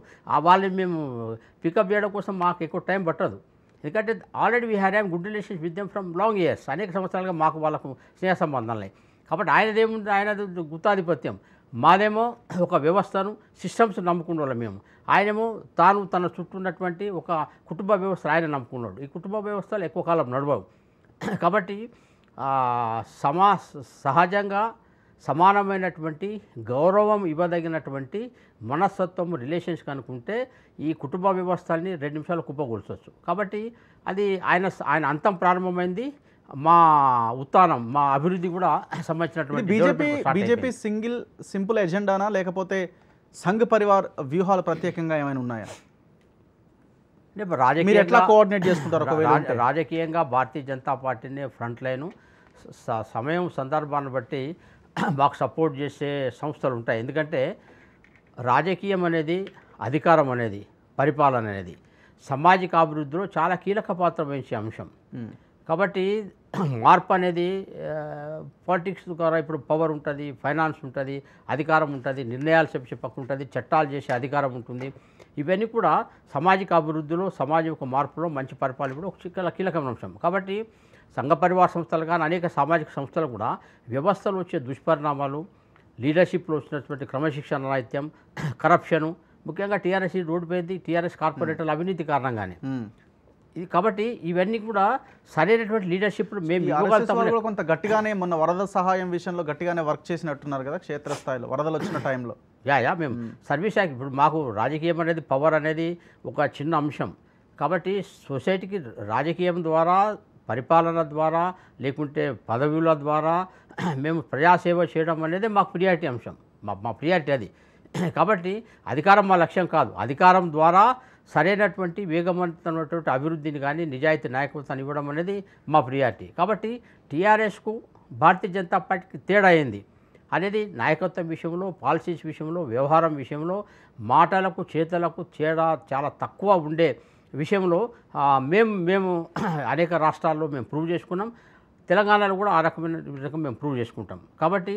వాళ్ళని మేము పికప్ చేయడం కోసం మాకు ఎక్కువ టైం పట్టదు. ఎందుకంటే already we have good relations with them from long years. అనేక సంవత్సరాలుగా మాకు వాళ్ళకు స్నేహ సంబంధాలు. కాబట్టి ఆయనదేముంది, ఆయనది గుత్తాధిపత్యం, మాదేమో ఒక వ్యవస్థను, సిస్టమ్స్ నమ్ముకున్న వాళ్ళం మేము. ఆయనేమో తన చుట్టూ ఉన్నటువంటి ఒక కుటుంబ వ్యవస్థ ఆయన నమ్ముకున్నాడు. ఈ కుటుంబ వ్యవస్థలు ఎక్కువ కాలం నడవవు. కాబట్టి సహజంగా సమానమైనటువంటి గౌరవం ఇవ్వదగినటువంటి మనస్తత్వం రిలేషన్స్ కనుకుంటే ఈ కుటుంబ వ్యవస్థల్ని 2 నిమిషాలు కుప్పగొల్చవచ్చు. కాబట్టి అది ఆయన అంతం ప్రారంభమైంది. మా ఉత్థానం, మా అభివృద్ధి కూడా సంబంధించినటువంటి బీజేపీ సింపుల్ ఎజెండానా, లేకపోతే సంఘ్ పరివార్ వ్యూహాలు ప్రత్యేకంగా ఏమైనా ఉన్నాయా? మీరు ఎట్లా కోఆర్డినేట్ చేసుకుంటారు? రాజకీయంగా భారతీయ జనతా పార్టీనే ఫ్రంట్ లైను. సమయం సందర్భాన్ని బట్టి మాకు సపోర్ట్ చేసే సంస్థలు ఉంటాయి. ఎందుకంటే రాజకీయం అనేది, అధికారం అనేది, పరిపాలన అనేది సామాజిక అభివృద్ధిలో చాలా కీలక పాత్ర వహించే అంశం. కాబట్టి మార్పు అనేది పాలిటిక్స్ ద్వారా ఇప్పుడు పవర్ ఉంటుంది, ఫైనాన్స్ ఉంటుంది, అధికారం ఉంటుంది, నిర్ణయాలు చెప్పకు ఉంటుంది, చట్టాలు చేసే అధికారం ఉంటుంది. ఇవన్నీ కూడా సామాజిక అభివృద్ధిలో, సామాజిక మార్పులో, మంచి పరిపాలన కూడా ఒక కీలకమైన అంశం. కాబట్టి సంఘ పరివార సంస్థలు కానీ అనేక సామాజిక సంస్థలు కూడా వ్యవస్థలో వచ్చే దుష్పరిణామాలు, లీడర్షిప్లో వచ్చినటువంటి క్రమశిక్షణ రాహిత్యం, కరప్షను, ముఖ్యంగా టీఆర్ఎస్ రోడ్డు పోయింది టీఆర్ఎస్ కార్పొరేటర్ల అవినీతి కారణంగానే. ఇది కాబట్టి ఇవన్నీ కూడా సరైనటువంటి లీడర్షిప్ మేము ఇవ్వగలుగుతాం. కొంత గట్టిగానే మొన్న వరద సహాయం విషయంలో గట్టిగానే వర్క్ చేసినట్టున్నారు కదా క్షేత్రస్థాయిలో, వరదలు వచ్చిన టైంలో. మేము సర్వీస్ యాక్ట్, ఇప్పుడు మాకు రాజకీయం అనేది, పవర్ అనేది ఒక చిన్న అంశం. కాబట్టి సొసైటీకి రాజకీయం ద్వారా, పరిపాలన ద్వారా, లేకుంటే పదవుల ద్వారా మేము ప్రజాసేవ చేయడం అనేది మాకు ప్రియారిటీ అంశం. మా ప్రియారిటీ అది. కాబట్టి అధికారం మా లక్ష్యం కాదు. అధికారం ద్వారా సరైనటువంటి వేగవంతమైనటువంటి అభివృద్ధిని కానీ, నిజాయితీ నాయకత్వాన్ని ఇవ్వడం అనేది మా ప్రియారిటీ. కాబట్టి టీఆర్ఎస్కు భారతీయ జనతా పార్టీకి తేడా అయింది అనేది నాయకత్వం విషయంలో, పాలసీస్ విషయంలో, వ్యవహారం విషయంలో, మాటలకు చేతలకు తేడా చాలా తక్కువ ఉండే విషయంలో మేము అనేక రాష్ట్రాల్లో మేము ప్రూవ్ చేసుకున్నాం. తెలంగాణలో కూడా ఆ రకం మేము ప్రూవ్ చేసుకుంటాం. కాబట్టి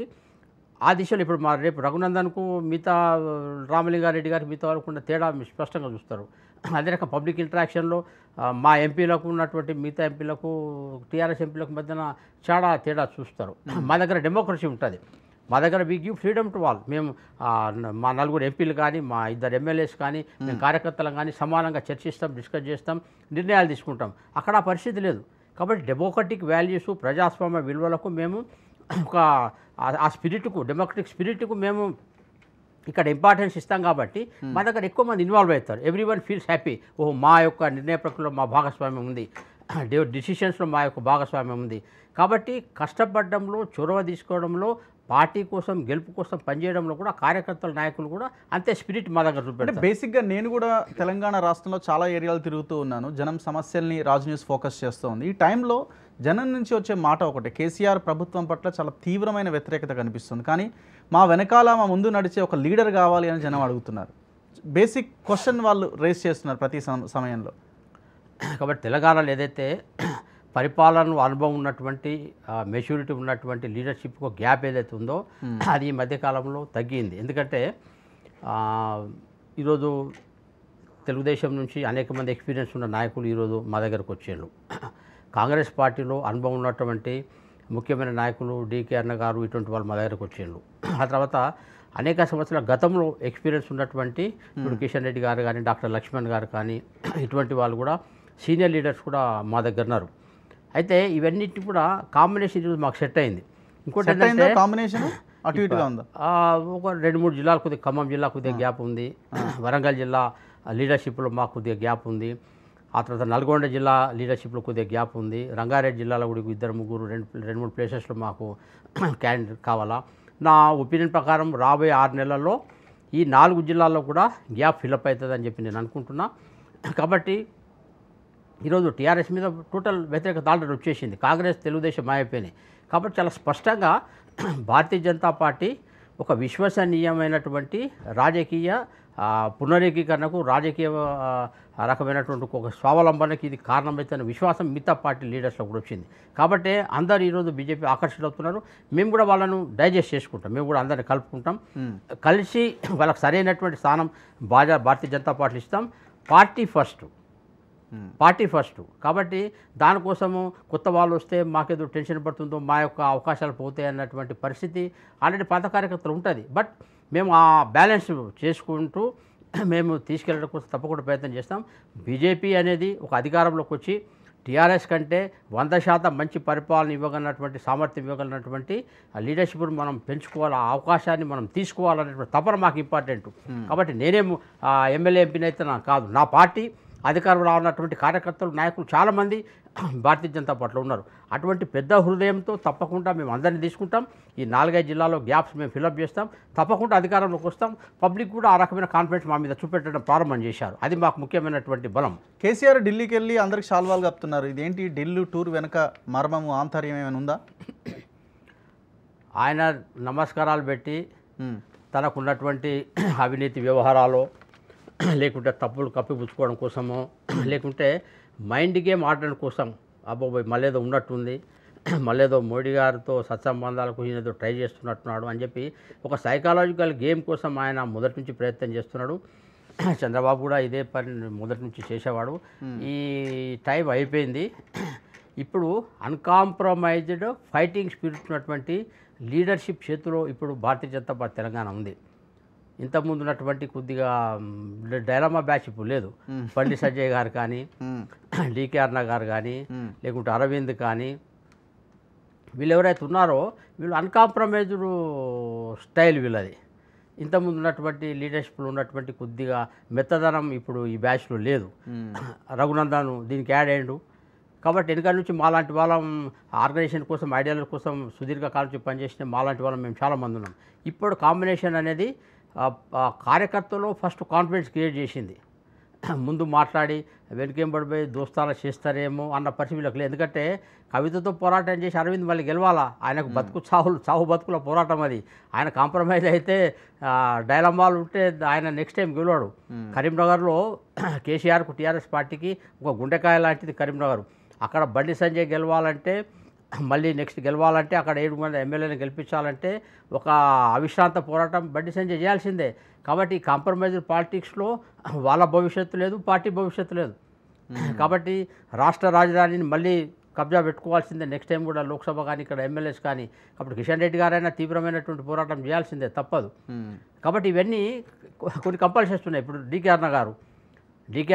ఆ దిశలో ఇప్పుడు రేపు రఘునందన్కు మిగతా రామలింగారెడ్డి గారికి మిగతా వాళ్ళకు ఉన్న తేడా స్పష్టంగా చూస్తారు. అదే రకం పబ్లిక్ ఇంటరాక్షన్లో మా ఎంపీలకు ఉన్నటువంటి మిగతా ఎంపీలకు, టీఆర్ఎస్ ఎంపీలకు మధ్యన చాలా తేడా చూస్తారు. మా దగ్గర డెమోక్రసీ ఉంటుంది. మా దగ్గర we give freedom to all. మేము మా 4 ఎంపీలు కానీ, మా 2 ఎమ్మెల్యేస్ కానీ, మేము కార్యకర్తలను కానీ సమానంగా చర్చిస్తాం, డిస్కస్ చేస్తాం, నిర్ణయాలు తీసుకుంటాం. అక్కడ ఆ పరిస్థితి లేదు. కాబట్టి డెమోక్రటిక్ వాల్యూస్, ప్రజాస్వామ్య విలువలకు మేము ఒక ఆ స్పిరిట్కు, డెమోక్రటిక్ స్పిరిట్కు మేము ఇక్కడ ఇంపార్టెన్స్ ఇస్తాం. కాబట్టి మా దగ్గర ఎక్కువ మంది ఇన్వాల్వ్ అవుతారు. Everyone feels happy. మా యొక్క నిర్ణయ ప్రక్రియలో మా భాగస్వామ్యం ఉంది, డిసిషన్స్లో మా యొక్క భాగస్వామ్యం ఉంది. కాబట్టి కష్టపడడంలో, చొరవ తీసుకోవడంలో, పార్టీ కోసం, గెలుపు కోసం పనిచేయడంలో కూడా కార్యకర్తల, నాయకులు కూడా అంతే స్పిరిట్ మా దగ్గర చూపెడతారు. బేసిక్గా నేను కూడా తెలంగాణ రాష్ట్రంలో చాలా ఏరియాలు తిరుగుతూ ఉన్నాను. జనం సమస్యల్ని రాజ్ న్యూస్ ఫోకస్ చేస్తూ ఉంది. ఈ టైంలో జనం నుంచి వచ్చే మాట ఒకటే, కేసీఆర్ ప్రభుత్వం పట్ల చాలా తీవ్రమైన వ్యతిరేకత కనిపిస్తుంది, కానీ మా వెనకాల, మా ముందు నడిచే ఒక లీడర్ కావాలి అని జనం అడుగుతున్నారు. బేసిక్ క్వశ్చన్ వాళ్ళు రేస్ చేస్తున్నారు ప్రతి సమయంలో. కాబట్టి తెలంగాణలో ఏదైతే పరిపాలన అనుభవం ఉన్నటువంటి, మెచ్యూరిటీ ఉన్నటువంటి లీడర్షిప్కు గ్యాప్ ఏదైతే ఉందో అది ఈ మధ్యకాలంలో తగ్గింది. ఎందుకంటే ఈరోజు తెలుగుదేశం నుంచి అనేక మంది ఎక్స్పీరియన్స్ ఉన్న నాయకులు ఈరోజు మా దగ్గరకు వచ్చారు. కాంగ్రెస్ పార్టీలో అనుభవం ఉన్నటువంటి ముఖ్యమైన నాయకులు డీకే అన్న గారు, ఇటువంటి వాళ్ళు మా దగ్గరకు వచ్చారు. ఆ తర్వాత అనేక సంవత్సరాల గతంలో ఎక్స్పీరియన్స్ ఉన్నటువంటి ఇప్పుడు కిషన్ రెడ్డి గారు కానీ డాక్టర్ లక్ష్మణ్ గారు కానీ ఇటువంటి వాళ్ళు కూడా సీనియర్ లీడర్స్ కూడా మా దగ్గర ఉన్నారు. అయితే ఇవన్నిటి కూడా కాంబినేషన్ ఈరోజు మాకు సెట్ అయింది. ఇంకోటి ఏంటంటే కాంబినేషన్ అటు ఇటుగా ఉందా, ఒక 2-3 జిల్లాలు కొద్దిగా ఖమ్మం జిల్లా కొద్దిగా గ్యాప్ ఉంది, వరంగల్ జిల్లా లీడర్షిప్లో మాకు కొద్దిగా గ్యాప్ ఉంది, ఆ తర్వాత నల్గొండ జిల్లా లీడర్షిప్లో కొద్దిగా గ్యాప్ ఉంది, రంగారెడ్డి జిల్లాలో కూడా 2-3 రెండు మూడు ప్లేసెస్లో మాకు క్యాండిడేట్ కావాలా. నా ఒపీనియన్ ప్రకారం రాబోయే 6 నెలల్లో ఈ 4 జిల్లాల్లో కూడా గ్యాప్ ఫిలప్ అవుతుందని చెప్పి నేను అనుకుంటున్నా. కాబట్టి ఈరోజు టీఆర్ఎస్ మీద టోటల్ వ్యతిరేకత ఆల్రెడీ వచ్చేసింది, కాంగ్రెస్ తెలుగుదేశం మాయమైపోయినాయి. కాబట్టి చాలా స్పష్టంగా భారతీయ జనతా పార్టీ ఒక విశ్వసనీయమైనటువంటి రాజకీయ పునరేకీకరణకు, రాజకీయ రకమైనటువంటి ఒక స్వావలంబనకి ఇది కారణమవుతున్న విశ్వాసం మిగతా పార్టీ లీడర్స్లో కూడా వచ్చింది. కాబట్టి అందరు ఈరోజు బీజేపీ ఆకర్షితులవుతున్నారు. మేము కూడా వాళ్ళను డైజెస్ట్ చేసుకుంటాం, మేము కూడా అందరిని కలుపుకుంటాం, కలిసి వాళ్ళకి సరైనటువంటి స్థానం భారతీయ జనతా పార్టీ ఇస్తాం. Party first. కాబట్టి దానికోసము కొత్త వాళ్ళు వస్తే మాకేదో టెన్షన్ పడుతుందో, మా యొక్క అవకాశాలు పోతాయి అన్నటువంటి పరిస్థితి ఆల్రెడీ పాత కార్యకర్తలు ఉంటుంది. బట్ మేము ఆ బ్యాలెన్స్ చేసుకుంటూ మేము తీసుకెళ్ళడం కోసం తప్పకుండా ప్రయత్నం చేస్తాం. బీజేపీ అనేది ఒక అధికారంలోకి వచ్చి టీఆర్ఎస్ కంటే 100% మంచి పరిపాలన ఇవ్వగలిగినటువంటి సామర్థ్యం ఇవ్వగలిగినటువంటి లీడర్షిప్ను మనం పెంచుకోవాలి, ఆ అవకాశాన్ని మనం తీసుకోవాలనేటువంటి తపన మాకు ఇంపార్టెంట్. కాబట్టి నేనేం ఎమ్మెల్యే ఎంపీని అయితే నాకు కాదు, నా పార్టీ అధికారంలో ఉన్నటువంటి కార్యకర్తలు, నాయకులు చాలామంది భారతీయ జనతా పార్టీలో ఉన్నారు. అటువంటి పెద్ద హృదయంతో తప్పకుండా మేము అందరినీ తీసుకుంటాం. ఈ 4-5 జిల్లాలో గ్యాప్స్ మేము ఫిలప్ చేస్తాం, తప్పకుండా అధికారంలోకి వస్తాం. పబ్లిక్ కూడా ఆ రకమైన కాన్ఫిడెన్స్ మా మీద చూపెట్టడం ప్రారంభం చేశారు. అది మాకు ముఖ్యమైనటువంటి బలం. కేసీఆర్ ఢిల్లీకి వెళ్ళి అందరికి షాల్వాలు కప్పుతున్నారు. ఇదేంటి ఢిల్లీ టూర్ వెనక మర్మము, ఆంతర్యం ఏమైనా ఉందా? ఆయన నమస్కారాలు పెట్టి తనకున్నటువంటి అవినీతి వ్యవహారాలు, లేకుంటే తప్పులు కప్పిపుచ్చుకోవడం కోసమో, లేకుంటే మైండ్ గేమ్ ఆడడం కోసం, అబ్బాయి మళ్ళేదో ఉన్నట్టుంది, మళ్ళేదో మోడీ గారితో సత్సంబంధాలకు ఏదో ట్రై చేస్తున్నట్టున్నాడు అని చెప్పి ఒక సైకాలజికల్ గేమ్ కోసం ఆయన మొదటి నుంచి ప్రయత్నం చేస్తున్నాడు. చంద్రబాబు కూడా ఇదే పని మొదటి నుంచి చేసేవాడు. ఈ టైం అయిపోయింది. ఇప్పుడు అన్కాంప్రమైజ్డ్ ఫైటింగ్ స్పిరిట్ ఉన్నటువంటి లీడర్షిప్ చేతిలో ఇప్పుడు భారతీయ జనతా పార్టీ తెలంగాణ ఉంది. ఇంతకుముందు ఉన్నటువంటి కొద్దిగా డైలమా బ్యాచ్ ఇప్పుడు లేదు. బండి సంజయ్ గారు కానీ, డీకే అర్ణ గారు కానీ, లేకుంటే అరవింద్ కానీ, వీళ్ళు ఎవరైతే ఉన్నారో వీళ్ళు అన్కాంప్రమైజ్డ్ స్టైల్ వీళ్ళది. ఇంతకుముందు ఉన్నటువంటి లీడర్షిప్లో ఉన్నటువంటి కొద్దిగా మెత్తదనం ఇప్పుడు ఈ బ్యాచ్లో లేదు. రఘునందన్ దీనికి యాడ్ అయ్యిండు. కాబట్టి వెనుక నుంచి మాలాంటి వాళ్ళం ఆర్గనైజేషన్ కోసం, ఐడియాల కోసం సుదీర్ఘకాలం నుంచి పనిచేసిన మాలాంటి వాళ్ళం మేము చాలామంది ఉన్నాం. ఇప్పుడు కాంబినేషన్ అనేది కార్యకర్తలో ఫస్ట్ కాన్ఫిడెన్స్ క్రియేట్ చేసింది. ముందు మాట్లాడి వెనుకేం పడిపోయి దోస్తాలు చేస్తారేమో అన్న పరిస్థితి వీళ్ళకి లేదు. ఎందుకంటే కవితతో పోరాటం చేసి అరవింద్ మళ్ళీ గెలవాలా, ఆయనకు చావు బతుకుల పోరాటం అది. ఆయన కాంప్రమైజ్ అయితే డైలమాలు ఉంటే ఆయన నెక్స్ట్ టైం గెలవాడు. కరీంనగర్లో కేసీఆర్కు టీఆర్ఎస్ పార్టీకి ఒక గుండెకాయ లాంటిది కరీంనగర్. అక్కడ బండి సంజయ్ గెలవాలంటే, మళ్ళీ నెక్స్ట్ గెలవాలంటే, అక్కడ 7 మంది ఎమ్మెల్యేలను గెలిపించాలంటే ఒక అవిశ్రాంత పోరాటం బండి సంజయ్ చేయాల్సిందే. కాబట్టి కాంప్రమైజ్డ్ పాలిటిక్స్లో వాళ్ళ భవిష్యత్తు లేదు, పార్టీ భవిష్యత్తు లేదు. కాబట్టి రాష్ట్ర రాజధానిని మళ్ళీ కబ్జా పెట్టుకోవాల్సిందే నెక్స్ట్ టైం కూడా, లోక్సభ కానీ ఇక్కడ ఎమ్మెల్యేస్ కానీ. కాబట్టి కిషన్ రెడ్డి గారైనా తీవ్రమైనటువంటి పోరాటం చేయాల్సిందే, తప్పదు. కాబట్టి ఇవన్నీ కొన్ని కంపల్షన్స్ ఉన్నాయి. ఇప్పుడు డీకే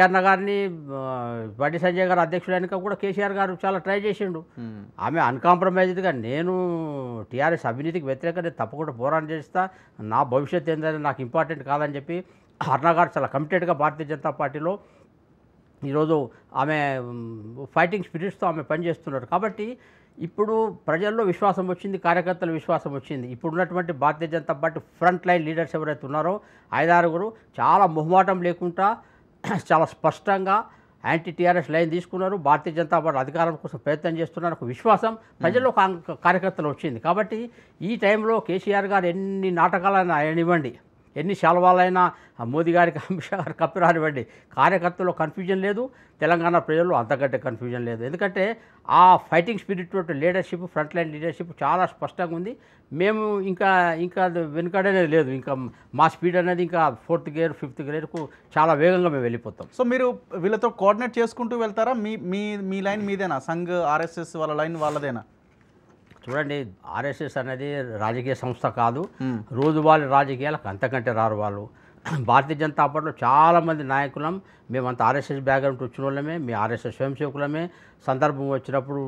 అర్ణ గారిని బండి సంజయ్ గారు అధ్యక్షుడైనాక కూడా కేసీఆర్ గారు చాలా ట్రై చేసిండు. ఆమె అన్కాంప్రమైజ్డ్గా నేను టీఆర్ఎస్ అవినీతికి వ్యతిరేకంగా తప్పకుండా పోరాటం చేస్తా, నా భవిష్యత్తు ఏంటంటే నాకు ఇంపార్టెంట్ కాదని చెప్పి అర్ణ గారు చాలా కమిటెడ్గా భారతీయ జనతా పార్టీలో ఈరోజు ఆమె ఫైటింగ్ స్పిరిట్స్తో ఆమె పనిచేస్తున్నారు. కాబట్టి ఇప్పుడు ప్రజల్లో విశ్వాసం వచ్చింది, కార్యకర్తల విశ్వాసం వచ్చింది. ఇప్పుడున్నటువంటి Bharatiya Janata Party front line leaders ఎవరైతే ఉన్నారో 5-6 చాలా మొహమాటం లేకుండా చాలా స్పష్టంగా యాంటీ టీఆర్ఎస్ లైన్ తీసుకున్నారు. భారతీయ జనతా పార్టీ అధికారం కోసం ప్రయత్నం చేస్తున్నారు ఒక విశ్వాసం ప్రజల్లో కార్యకర్తలు వచ్చింది. కాబట్టి ఈ టైంలో కేసీఆర్ గారు ఎన్ని నాటకాలైనా ఆయనివ్వండి, ఎన్ని శాల్వాలైనా మోదీ గారికి, అమిత్ షా గారు కప్పి రానివ్వండి, కార్యకర్తల్లో కన్ఫ్యూజన్ లేదు, తెలంగాణ ప్రజల్లో అంతకంటే కన్ఫ్యూజన్ లేదు. ఎందుకంటే ఆ fighting spirit leadership, front line leadership చాలా స్పష్టంగా ఉంది. మేము ఇంకా వెనుకడనేది లేదు. ఇంకా మా స్పీడ్ అనేది ఇంకా 4th గేర్ 5th గేర్కు చాలా వేగంగా మేము వెళ్ళిపోతాం. సో మీరు వీళ్ళతో కోఆర్డినేట్ చేసుకుంటూ వెళ్తారా? మీ లైన్ మీదేనా? సంఘ్, ఆర్ఎస్ఎస్ వాళ్ళ లైన్ వాళ్ళదేనా? చూడండి, ఆర్ఎస్ఎస్ అనేది రాజకీయ సంస్థ కాదు. రోజువారీ రాజకీయాలకు అంతకంటే రారు వాళ్ళు. భారతీయ జనతా పార్టీలో చాలామంది నాయకులం మేమంతా ఆర్ఎస్ఎస్ బ్యాక్గ్రౌండ్ వచ్చిన వాళ్ళమే, మీ ఆర్ఎస్ఎస్ స్వయంసేవకులమే. సందర్భం వచ్చినప్పుడు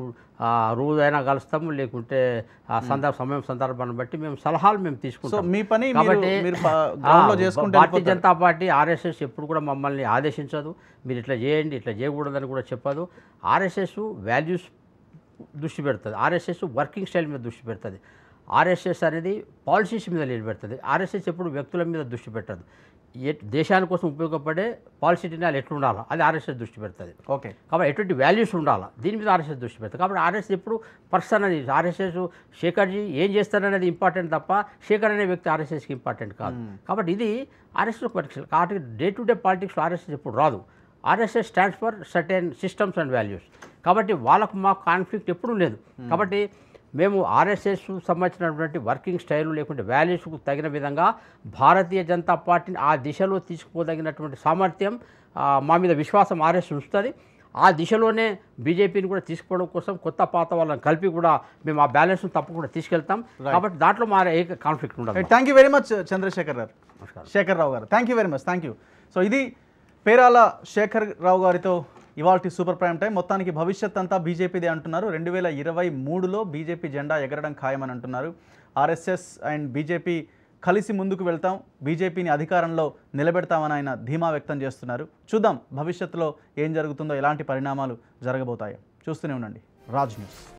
రోజైనా కలుస్తాము, లేకుంటే సమయం సందర్భాన్ని బట్టి మేము సలహాలు మేము తీసుకుంటాం. మీ పని కాబట్టి గ్రౌండ్లో చేసుకుంటే భారతీయ జనతా పార్టీ ఆర్ఎస్ఎస్ ఎప్పుడు కూడా మమ్మల్ని ఆదేశించదు, మీరు ఇట్లా చేయండి ఇట్లా చేయకూడదని కూడా చెప్పదు. ఆర్ఎస్ఎస్ వాల్యూస్ దృష్టి పెడుతుంది, ఆర్ఎస్ఎస్ వర్కింగ్ స్టైల్ మీద దృష్టి పెడుతుంది, ఆర్ఎస్ఎస్ అనేది పాలసీస్ మీద నిలబెడుతుంది. ఆర్ఎస్ఎస్ ఎప్పుడు వ్యక్తుల మీద దృష్టి పెట్టదు. దేశాని కోసం ఉపయోగపడే పాలసీ నిర్ణయాలు ఎట్లా ఉండాలో అది ఆర్ఎస్ఎస్ దృష్టి పెడుతుంది. ఓకే, కాబట్టి ఎటువంటి వాల్యూస్ ఉండాలా దీని మీద ఆర్ఎస్ఎస్ దృష్టి పెడుతుంది. కాబట్టి ఆర్ఎస్ఎస్ ఎప్పుడు పర్సన్ అనేది ఆర్ఎస్ఎస్ శేఖర్జీ ఏం చేస్తారనేది ఇంపార్టెంట్ తప్ప శేఖర్ అనే వ్యక్తి ఆర్ఎస్ఎస్కి ఇంపార్టెంట్ కాదు. కాబట్టి ఇది ఆర్ఎస్ఎస్ పరీక్షలు. కాబట్టి డే టు డే పాలిటిక్స్లో ఆర్ఎస్ఎస్ ఎప్పుడు రాదు. RSS stands for certain systems and values. కాబట్టి వాళ్ళకు మాకు కాన్ఫ్లిక్ట్ ఎప్పుడూ లేదు. కాబట్టి మేము ఆర్ఎస్ఎస్ సంబంధించినటువంటి వర్కింగ్ స్టైలు లేకుంటే వాల్యూస్కు తగిన విధంగా భారతీయ జనతా పార్టీని ఆ దిశలో తీసుకుపోదగినటువంటి సామర్థ్యం, మా మీద విశ్వాసం ఆర్ఎస్ఎస్ ఉంచుతుంది. ఆ దిశలోనే బీజేపీని కూడా తీసుకుపోవడం కోసం కొత్త పాత వాళ్ళని కలిపి కూడా మేము ఆ బ్యాలెన్స్ను తప్పకుండా తీసుకెళ్తాం. కాబట్టి దాంట్లో మా ఏక కాన్ఫ్లిక్ట్ ఉండదు. Thank you very much Chandrasekhar గారు, శేఖర్ రావు గారు. Thank you very much, thank you. So ఇది పేరాల శేఖర్ రావు గారితో ఇవాల్టి సూపర్ ప్రైమ్ టైం. మొత్తానికి భవిష్యత్ అంతా బీజేపీదే అంటున్నారు. 2023లో బీజేపీ జెండా ఎగరడం ఖాయమని అంటున్నారు. ఆర్ఎస్ఎస్ అండ్ బీజేపీ కలిసి ముందుకు వెళ్తాం, బీజేపీని అధికారంలో నిలబెడతామని ఆయన ధీమా వ్యక్తం చేస్తున్నారు. చూద్దాం భవిష్యత్తులో ఏం జరుగుతుందో, ఎలాంటి పరిణామాలు జరగబోతాయో. చూస్తూనే ఉండండి రాజ్ న్యూస్.